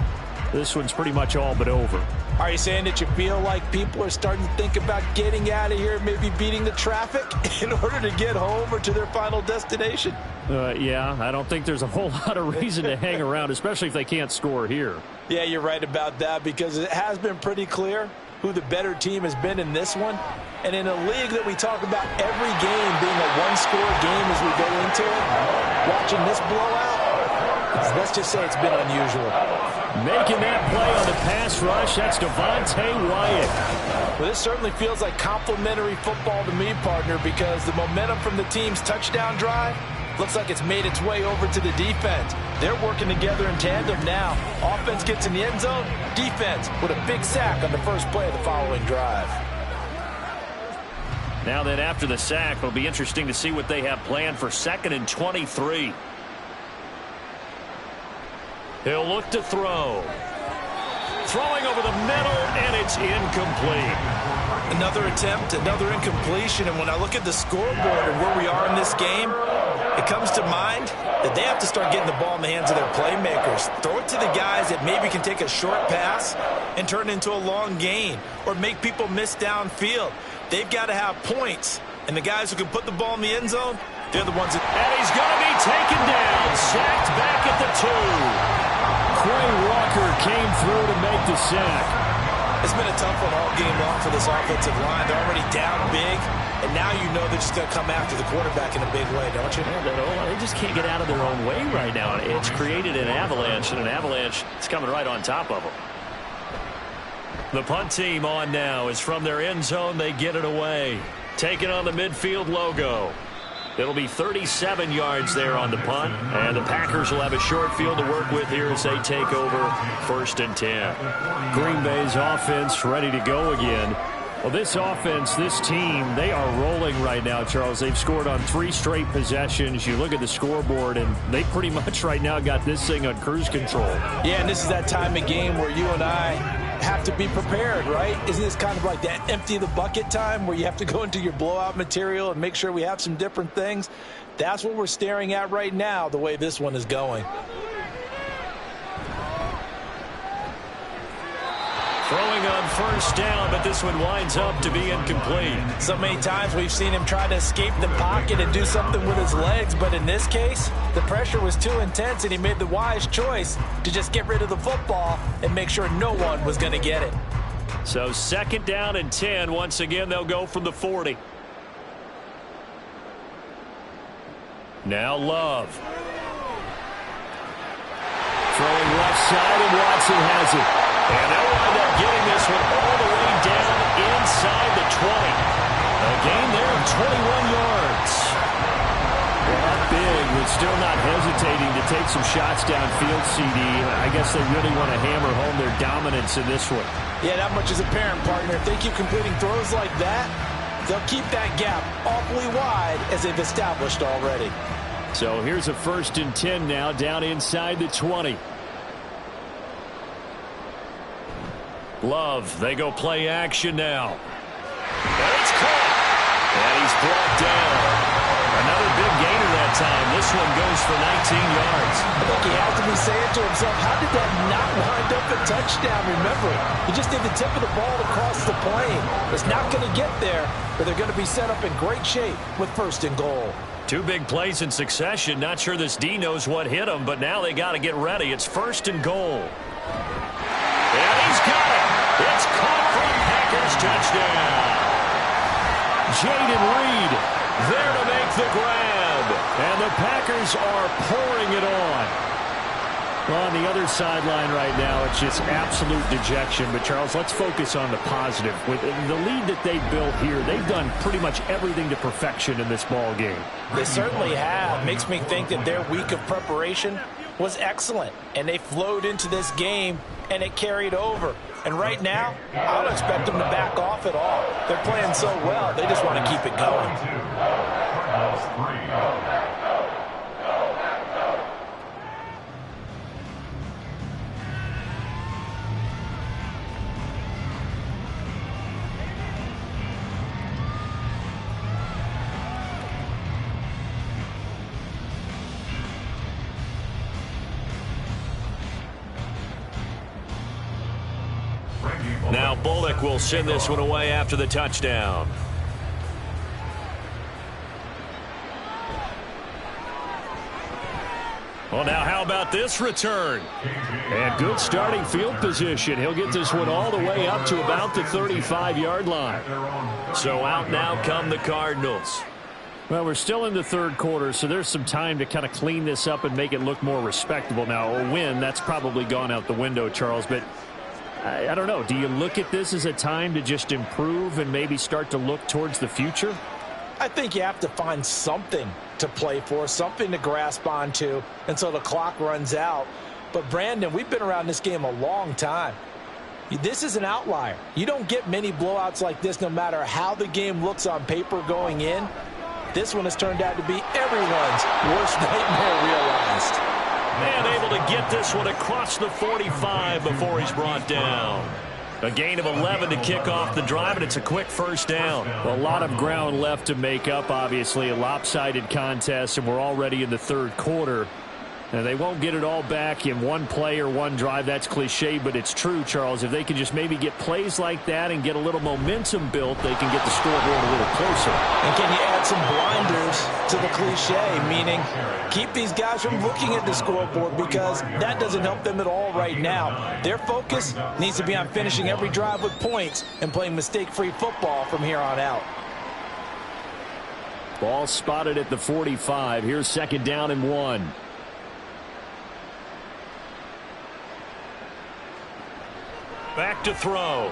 this one's pretty much all but over. Are you saying that you feel like people are starting to think about getting out of here, maybe beating the traffic in order to get home or to their final destination? Yeah, I don't think there's a whole lot of reason to hang around, especially if they can't score here. Yeah, you're right about that because it has been pretty clear who the better team has been in this one. And in a league that we talk about every game being a one-score game as we go into it, watching this blowout, let's just say it's been unusual. Making that play on the pass rush, that's Devontae Wyatt. Well, this certainly feels like complimentary football to me, partner, because the momentum from the team's touchdown drive looks like it's made its way over to the defense. They're working together in tandem now. Offense gets in the end zone, defense with a big sack on the first play of the following drive. Now then, after the sack, it'll be interesting to see what they have planned for 2nd and 23. He'll look to throw. Throwing over the middle, and it's incomplete. Another attempt, another incompletion, and when I look at the scoreboard and where we are in this game, it comes to mind that they have to start getting the ball in the hands of their playmakers. Throw it to the guys that maybe can take a short pass and turn it into a long gain or make people miss downfield. They've got to have points, and the guys who can put the ball in the end zone, they're the ones that... And he's going to be taken down, sacked back at the 2. Quay Walker came through to make the sack. It's been a tough one all game long for this offensive line. They're already down big, and now you know they're just going to come after the quarterback in a big way, don't you? Yeah, they just can't get out of their own way right now. It's created an avalanche, and an avalanche is coming right on top of them. The punt team on now is from their end zone. They get it away. Taking on the midfield logo. It'll be 37 yards there on the punt, and the Packers will have a short field to work with here as they take over 1st and 10. Green Bay's offense ready to go again. Well, this offense, this team, they are rolling right now, Charles. They've scored on 3 straight possessions. You look at the scoreboard, and they pretty much right now got this thing on cruise control. Yeah, and this is that time of game where you and I have to be prepared, right? Isn't this kind of like that empty the bucket time where you have to go into your blowout material and make sure we have some different things? That's what we're staring at right now, the way this one is going. Throwing on 1st down, but this one winds up to be incomplete. So many times we've seen him try to escape the pocket and do something with his legs, but in this case, the pressure was too intense and he made the wise choice to just get rid of the football and make sure no one was going to get it. So 2nd down and 10. Once again, they'll go from the 40. Now Love. Throwing left side, and Watson has it. And they'll wind up getting this one all the way down inside the 20. A gain there of 21 yards. Well, not big, but still not hesitating to take some shots downfield, CD. I guess they really want to hammer home their dominance in this one. Yeah, that much is apparent, partner. If they keep completing throws like that, they'll keep that gap awfully wide as they've established already. So here's a 1st and 10 now down inside the 20. Love, they go play action now. And it's caught. And he's brought down. Another big gainer that time. This one goes for 19 yards. I think he has to be saying to himself, how did that not wind up a touchdown? Remember, he just did the tip of the ball across the plane. It's not going to get there, but they're going to be set up in great shape with 1st and goal. 2 big plays in succession. Not sure this D knows what hit him, but now they got to get ready. It's 1st and goal. And he's got it. It's caught for a Packers touchdown. Jaden Reed there to make the grab. And the Packers are pouring it on. Well, on the other sideline right now, it's just absolute dejection. But, Charles, let's focus on the positive. With the lead that they built here, they've done pretty much everything to perfection in this ball game. They certainly have. Makes me think that their week of preparation was excellent. And they flowed into this game and it carried over. And right now, I don't expect them to back off at all. They're playing so well, they just want to keep it going. Now Bullock will send this one away after the touchdown. Well, now how about this return? And good starting field position. He'll get this one all the way up to about the 35-yard line. So out now come the Cardinals. Well, we're still in the third quarter, so there's some time to kind of clean this up and make it look more respectable. Now, a win, that's probably gone out the window, Charles, but I don't know. Do you look at this as a time to just improve and maybe start to look towards the future? I think you have to find something to play for, something to grasp onto until the clock runs out. But, Brandon, we've been around this game a long time. This is an outlier. You don't get many blowouts like this no matter how the game looks on paper going in. This one has turned out to be everyone's worst nightmare realized. And able to get this one across the 45 before he's brought down. A gain of 11 to kick off the drive, and it's a quick first down. Well, a lot of ground left to make up, obviously. A lopsided contest, and we're already in the third quarter. And they won't get it all back in one play or one drive. That's cliche, but it's true, Charles. If they can just maybe get plays like that and get a little momentum built, they can get the scoreboard a little closer. And can you add some blinders to the cliche, meaning keep these guys from looking at the scoreboard, because that doesn't help them at all right now. Their focus needs to be on finishing every drive with points and playing mistake-free football from here on out. Ball spotted at the 45. Here's second down and 1. Back to throw.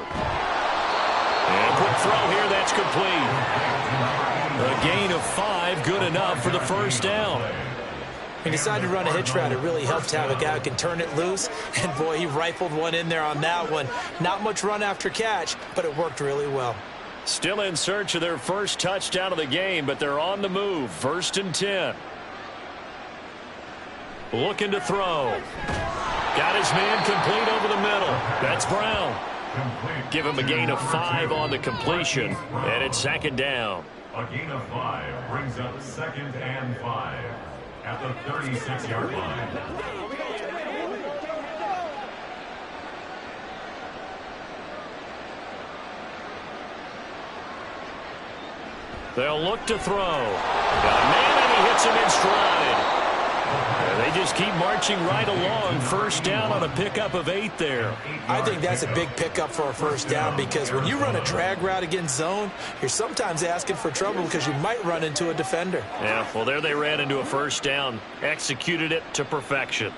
And quick throw here, that's complete. A gain of 5, good enough for the first down. He decided to run a hitch route. It really helped to have a guy who can turn it loose. And, boy, he rifled one in there on that one. Not much run after catch, but it worked really well. Still in search of their first touchdown of the game, but they're on the move. 1st and 10. Looking to throw. Got his man complete over the middle. That's Brown. Give him a gain of 5 on the completion, and it's second down. A gain of 5 brings up 2nd and 5 at the 36-yard line. They'll look to throw. Got a man, and he hits him in stride. They just keep marching right along. First down on a pickup of 8 there. I think that's a big pickup for a first down, because when you run a drag route against zone, you're sometimes asking for trouble because you might run into a defender. Yeah, well, there they ran into a first down. Executed it to perfection.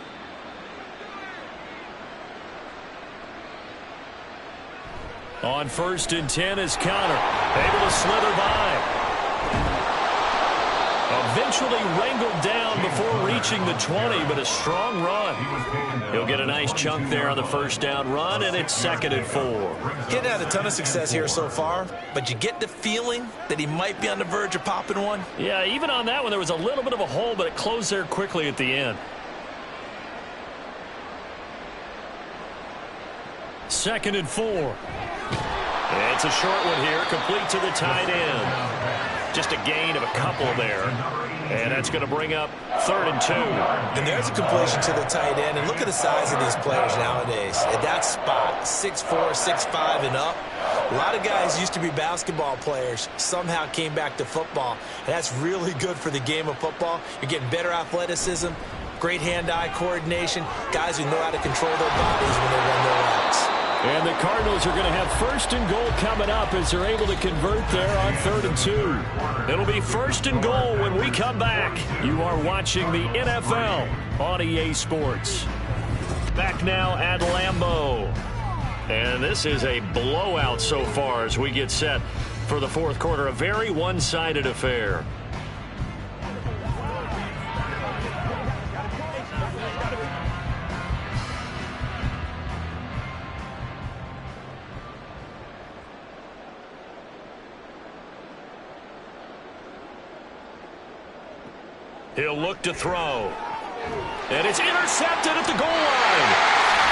On 1st and 10 is Connor. Able to slither by. Eventually wrangled down before reaching the 20, but a strong run. He'll get a nice chunk there on the first down run, and it's 2nd and 4. Getting had a ton of success here so far, but you get the feeling that he might be on the verge of popping one. Yeah, even on that one, there was a little bit of a hole, but it closed there quickly at the end. 2nd and 4. And it's a short one here, complete to the tight end. Just a gain of a couple there. And that's going to bring up 3rd and 2. And there's a completion to the tight end. And look at the size of these players nowadays. At that spot, 6'4", 6'5", and up. A lot of guys used to be basketball players, somehow came back to football. And that's really good for the game of football. You're getting better athleticism, great hand-eye coordination, guys who know how to control their bodies when they run their routes. And the Cardinals are going to have 1st and goal coming up as they're able to convert there on 3rd and 2. It'll be 1st and goal when we come back. You are watching the NFL on EA Sports. Back now at Lambeau. And this is a blowout so far as we get set for the 4th quarter. A very one-sided affair. He'll look to throw. And it's intercepted at the goal line.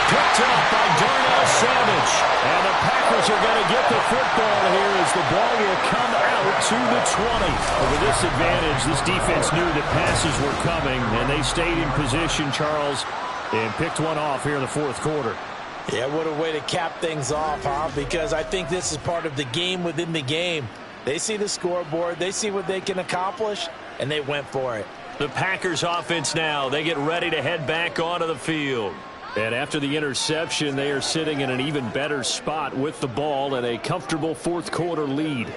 Picked up by Darnell Savage. And the Packers are going to get the football here as the ball will come out to the 20. With this advantage, this defense knew that passes were coming, and they stayed in position, Charles, and picked one off here in the fourth quarter. Yeah, what a way to cap things off, huh? Because I think this is part of the game within the game. They see the scoreboard, they see what they can accomplish, and they went for it. The Packers offense now, they get ready to head back onto the field. And after the interception, they are sitting in an even better spot with the ball and a comfortable fourth quarter lead.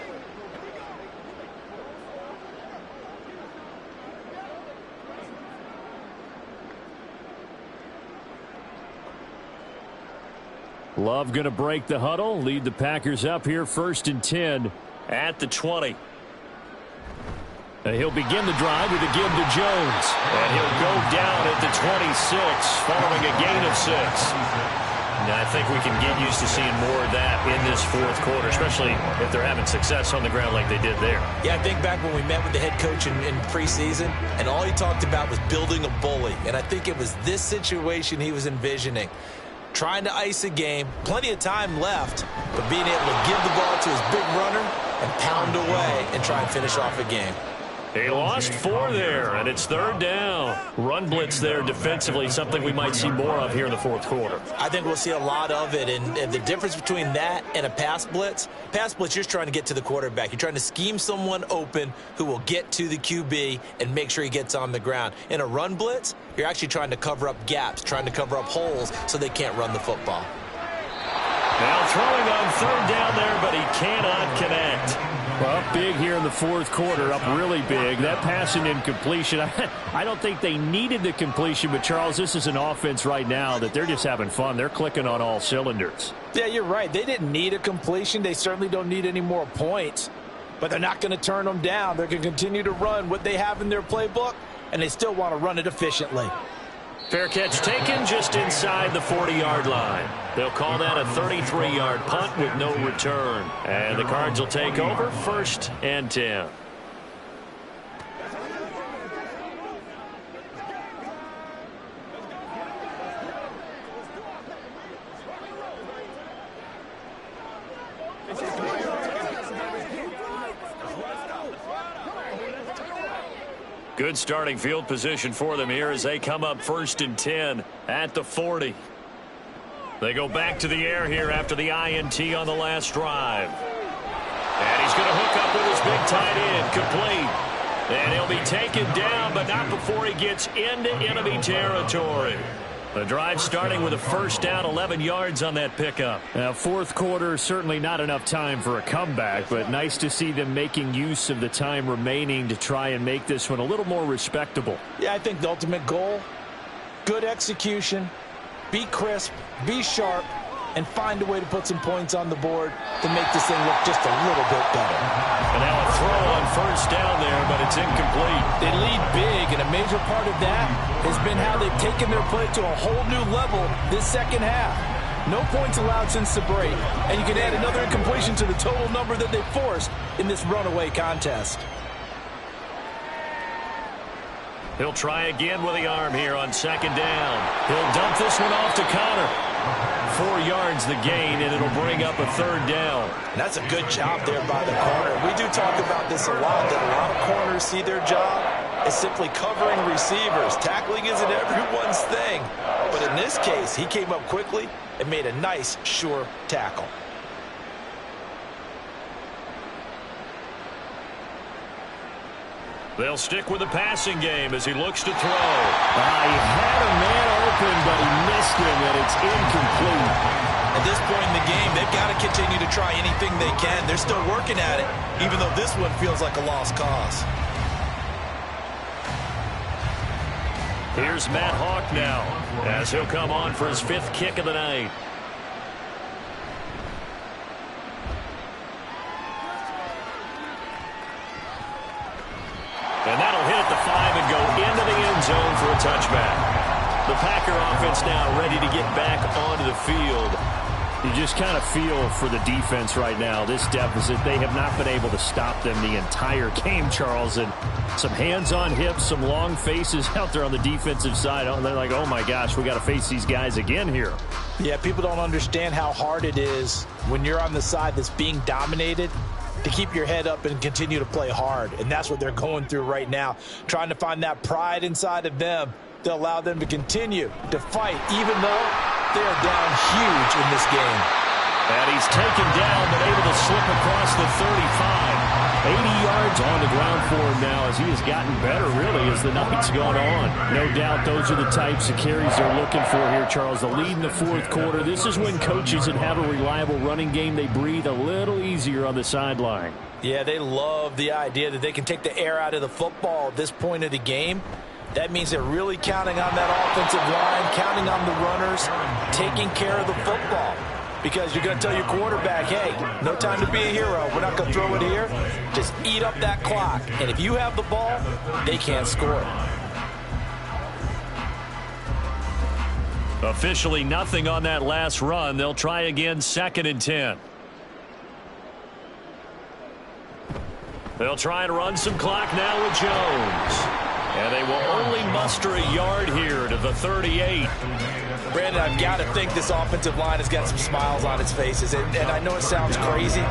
Love going to break the huddle, lead the Packers up here 1st and 10 at the 20. He'll begin the drive with a give to Jones. And he'll go down at the 26 following a gain of 6. Now, I think we can get used to seeing more of that in this fourth quarter, especially if they're having success on the ground like they did there. Yeah, I think back when we met with the head coach in preseason, and all he talked about was building a bully. And I think it was this situation he was envisioning. Trying to ice a game, plenty of time left, but being able to give the ball to his big runner and pound away and try and finish off a game. He lost 4 there, and it's 3rd down. Run blitz there defensively, something we might see more of here in the fourth quarter. I think we'll see a lot of it, and the difference between that and a pass blitz, you're just trying to get to the quarterback. You're trying to scheme someone open who will get to the QB and make sure he gets on the ground. In a run blitz, you're actually trying to cover up gaps, trying to cover up holes so they can't run the football. Now throwing on 3rd down there, but he cannot connect. Well, up big here in the fourth quarter, up really big. That passing incompletion, I don't think they needed the completion, but Charles, this is an offense right now that they're just having fun. They're clicking on all cylinders. Yeah, you're right. They didn't need a completion. They certainly don't need any more points, but they're not going to turn them down. They're going to continue to run what they have in their playbook, and they still want to run it efficiently. Fair catch taken just inside the 40-yard line. They'll call that a 33-yard punt with no return. And the Cards will take over 1st and 10. Good starting field position for them here as they come up 1st and 10 at the 40. They go back to the air here after the INT on the last drive. And he's going to hook up with his big tight end, complete. And he'll be taken down, but not before he gets into enemy territory. The drive starting with a 1st down, 11 yards on that pickup. Now, fourth quarter, certainly not enough time for a comeback, but nice to see them making use of the time remaining to try and make this one a little more respectable. Yeah, I think the ultimate goal, good execution, be crisp, be sharp, and find a way to put some points on the board to make this thing look just a little bit better. And now a throw on 1st down there, but it's incomplete. They lead big, and a major part of that has been how they've taken their play to a whole new level this second half. No points allowed since the break, and you can add another incompletion to the total number that they forced in this runaway contest. He'll try again with the arm here on 2nd down. He'll dump this one off to Connor. 4 yards the gain, and it'll bring up a 3rd down. And that's a good job there by the corner. We do talk about this a lot, that a lot of corners see their job as simply covering receivers. Tackling isn't everyone's thing. But in this case, he came up quickly and made a nice, sure tackle. They'll stick with the passing game as he looks to throw. He had a man open, but he missed him, and it's incomplete. At this point in the game, they've got to continue to try anything they can. They're still working at it, even though this one feels like a lost cause. Here's Matt Hawk now, as he'll come on for his 5th kick of the night. And that'll hit at the 5 and go into the end zone for a touchback. The Packer offense now ready to get back onto the field. You just kind of feel for the defense right now, this deficit. They have not been able to stop them the entire game, Charles. And some hands on hips, some long faces out there on the defensive side. They're like, oh, my gosh, we got to face these guys again here. Yeah, people don't understand how hard it is when you're on the side that's being dominated to keep your head up and continue to play hard. And that's what they're going through right now, trying to find that pride inside of them to allow them to continue to fight, even though they are down huge in this game. And he's taken down, but able to slip across the 35. 80 yards on the ground for him now as he has gotten better, really, as the night's gone on. No doubt those are the types of carries they're looking for here, Charles. The lead in the fourth quarter. This is when coaches that have a reliable running game, they breathe a little easier on the sideline. Yeah, they love the idea that they can take the air out of the football at this point of the game. That means they're really counting on that offensive line, counting on the runners, taking care of the football. Because you're going to tell your quarterback, hey, no time to be a hero. We're not going to throw it here. Just eat up that clock. And if you have the ball, they can't score. Officially nothing on that last run. They'll try again, 2nd and 10. They'll try and run some clock now with Jones. And they will only muster a yard here to the 38. Brandon, I've got to think this offensive line has got some smiles on its faces. And I know it sounds crazy,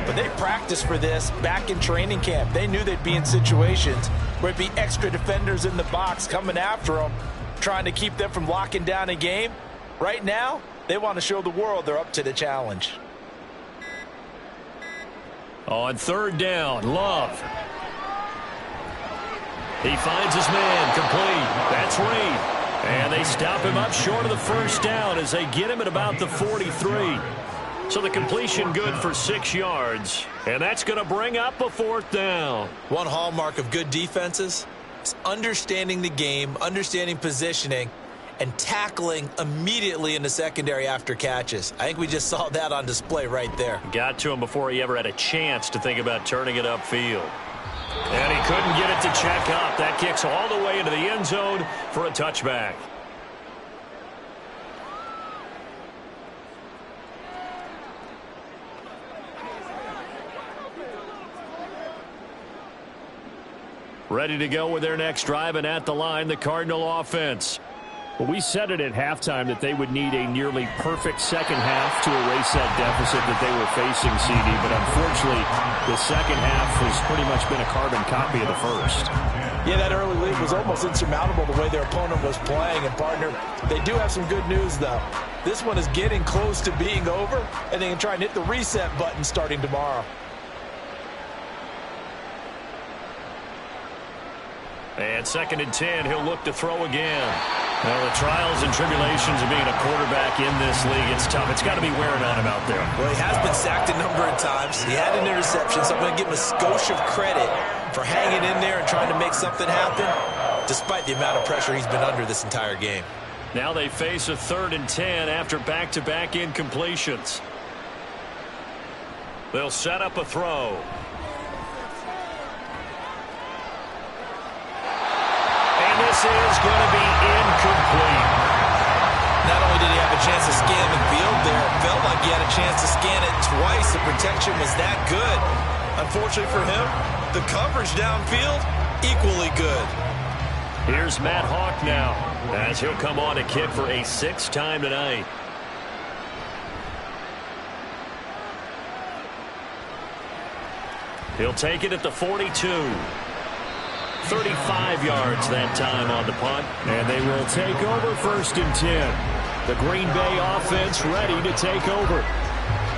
but they practiced for this back in training camp. They knew they'd be in situations where it'd be extra defenders in the box coming after them, trying to keep them from locking down a game. Right now, they want to show the world they're up to the challenge. On 3rd down, Love. He finds his man, complete. That's Reed. And they stop him up short of the first down as they get him at about the 43. So the completion good for 6 yards. And that's going to bring up a 4th down. One hallmark of good defenses is understanding the game, understanding positioning, and tackling immediately in the secondary after catches. I think we just saw that on display right there. Got to him before he ever had a chance to think about turning it upfield. And he couldn't get it to check up. That kicks all the way into the end zone for a touchback. Ready to go with their next drive, and at the line, the Cardinal offense. Well, we said it at halftime that they would need a nearly perfect second half to erase that deficit that they were facing, CD. But unfortunately, the second half has pretty much been a carbon copy of the first. Yeah, that early lead was almost insurmountable the way their opponent was playing. And, partner, they do have some good news, though. This one is getting close to being over, and they can try and hit the reset button starting tomorrow. And 2nd and 10, he'll look to throw again. Well, the trials and tribulations of being a quarterback in this league, it's tough. It's got to be wearing on him out there. Well, he has been sacked a number of times. He had an interception, so I'm going to give him a skosh of credit for hanging in there and trying to make something happen, despite the amount of pressure he's been under this entire game. Now they face a 3rd and 10 after back-to-back incompletions. They'll set up a throw. This is going to be incomplete. Not only did he have a chance to scan the field there, it felt like he had a chance to scan it twice. The protection was that good. Unfortunately for him, the coverage downfield, equally good. Here's Matt Hawk now, as he'll come on to kick for a 6th time tonight. He'll take it at the 42. 35 yards that time on the punt. And they will take over 1st and 10. The Green Bay offense ready to take over.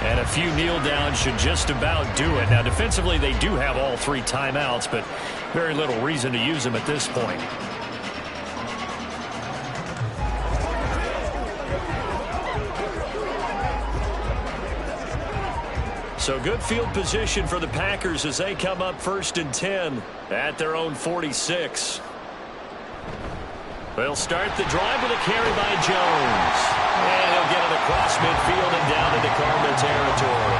And a few kneel downs should just about do it. Now, defensively, they do have all 3 timeouts, but very little reason to use them at this point. So good field position for the Packers as they come up 1st and 10 at their own 46. They'll start the drive with a carry by Jones. And he'll get it across midfield and down into Cardinal territory.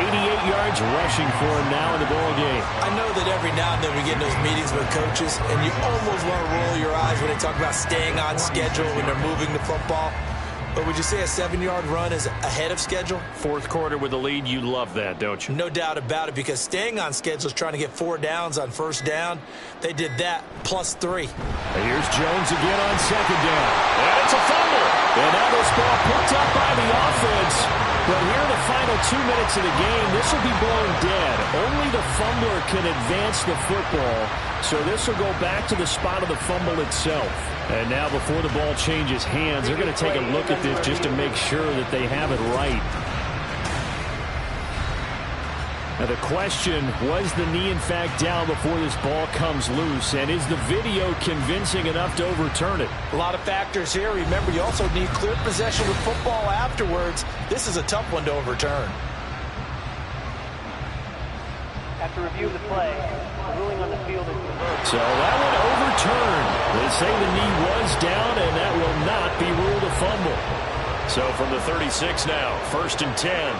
88 yards rushing for him now in the ball game. I know that every now and then we get in those meetings with coaches, and you almost want to roll your eyes when they talk about staying on schedule when they're moving the football. But would you say a 7-yard run is ahead of schedule? Fourth quarter with the lead, you love that, don't you? No doubt about it, because staying on schedule is trying to get 4 downs on first down. They did that, +3. And here's Jones again on second down. And it's a fumble. And now this ball picked up by the offense. But here in the final 2 minutes of the game, this will be blown dead. Only the fumbler can advance the football. So this will go back to the spot of the fumble itself. And now before the ball changes hands, they're going to take a look at this just to make sure that they have it right. Now the question, was the knee in fact down before this ball comes loose? And is the video convincing enough to overturn it? A lot of factors here. Remember, you also need clear possession with football afterwards. This is a tough one to overturn. After review of the play, the ruling on the field is reversed. So that one overturned. They say the knee was down, and that will not be ruled a fumble. So from the 36 now, 1st and 10.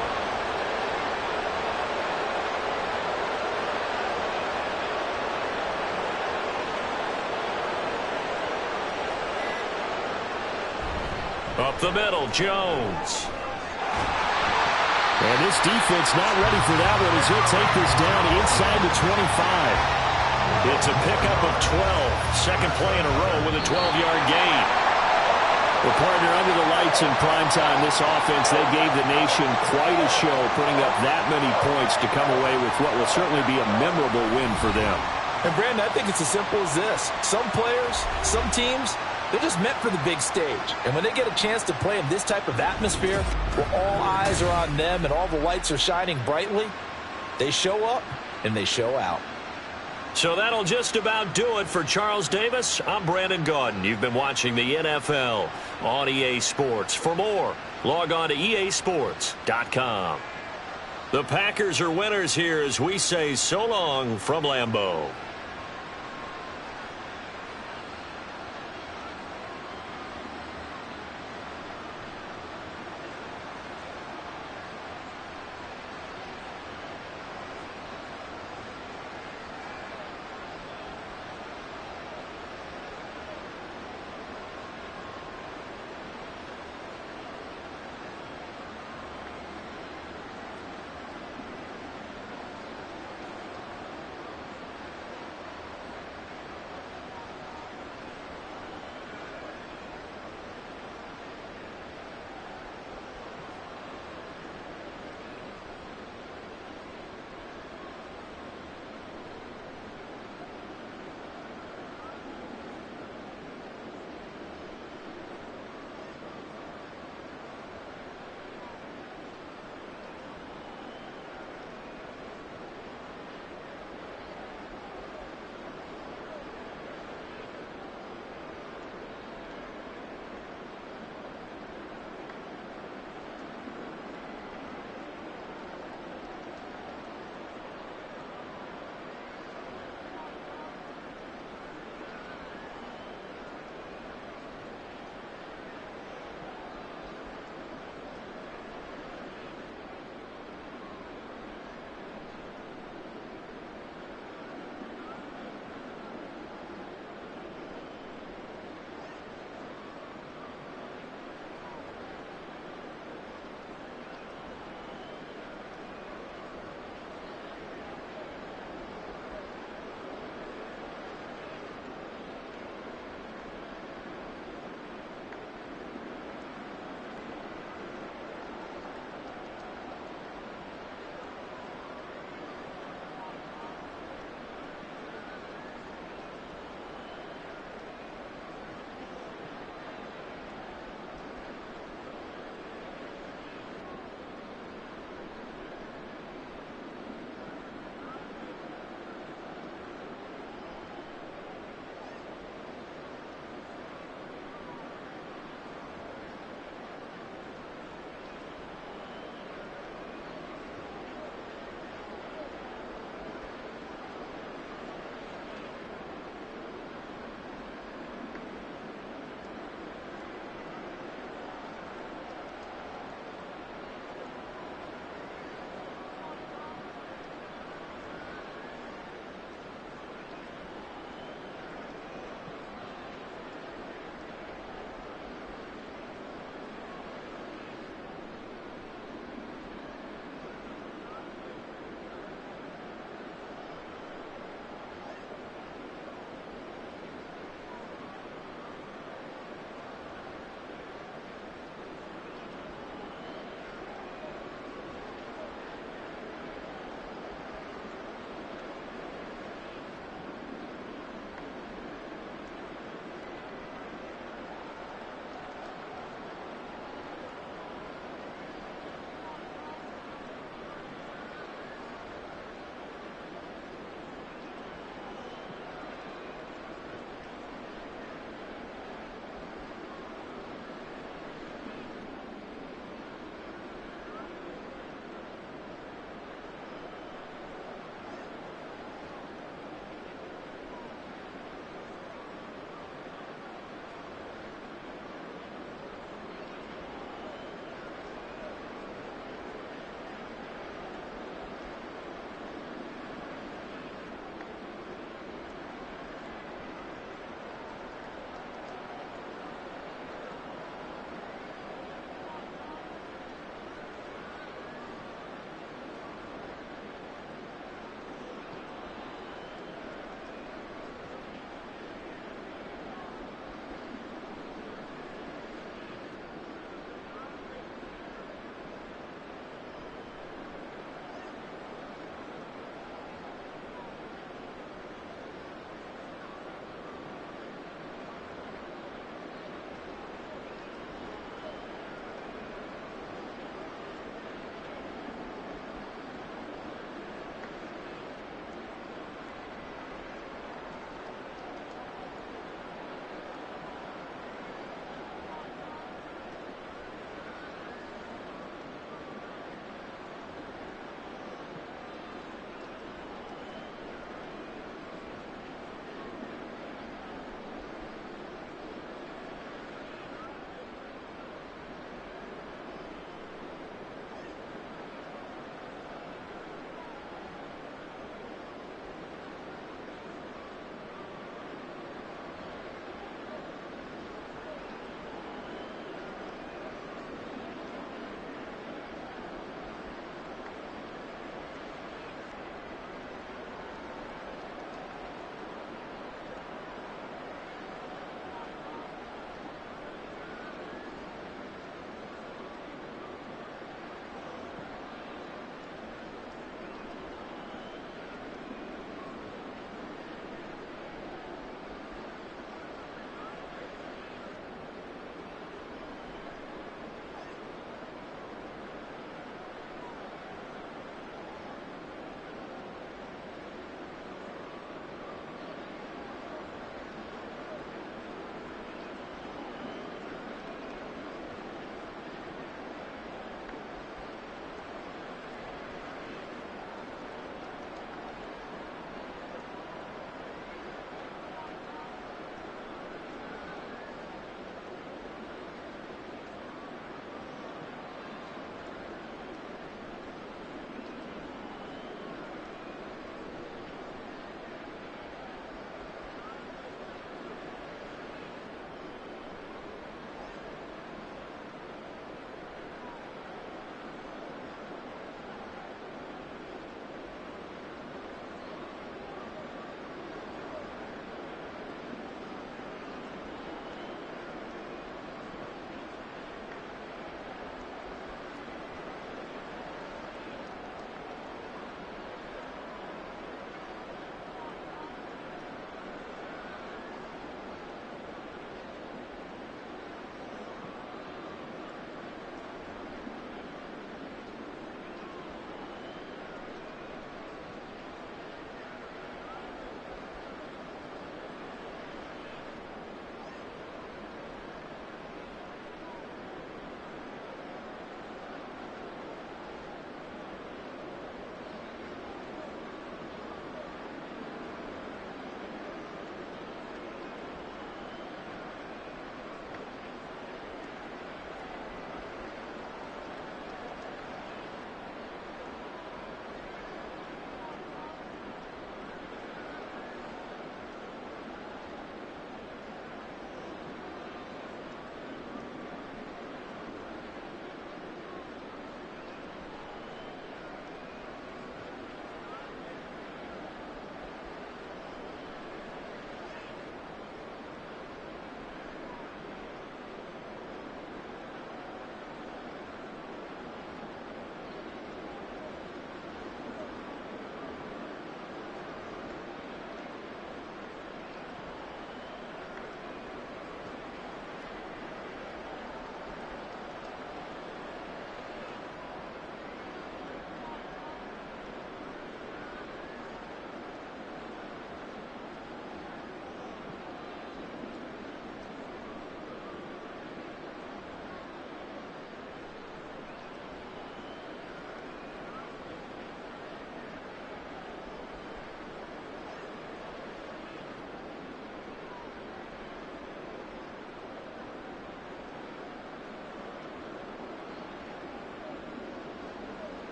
Up the middle, Jones. And this defense not ready for that one as he'll take this down inside the 25. It's a pickup of 12. Second play in a row with a 12-yard gain. Well, partner, under the lights in primetime, this offense, they gave the nation quite a show, putting up that many points to come away with what will certainly be a memorable win for them. And, Brandon, I think it's as simple as this. Some players, some teams, they're just meant for the big stage. And when they get a chance to play in this type of atmosphere, where all eyes are on them and all the lights are shining brightly, they show up and they show out. So that'll just about do it for Charles Davis. I'm Brandon Gaudin. You've been watching the NFL on EA Sports. For more, log on to easports.com. The Packers are winners here as we say so long from Lambeau.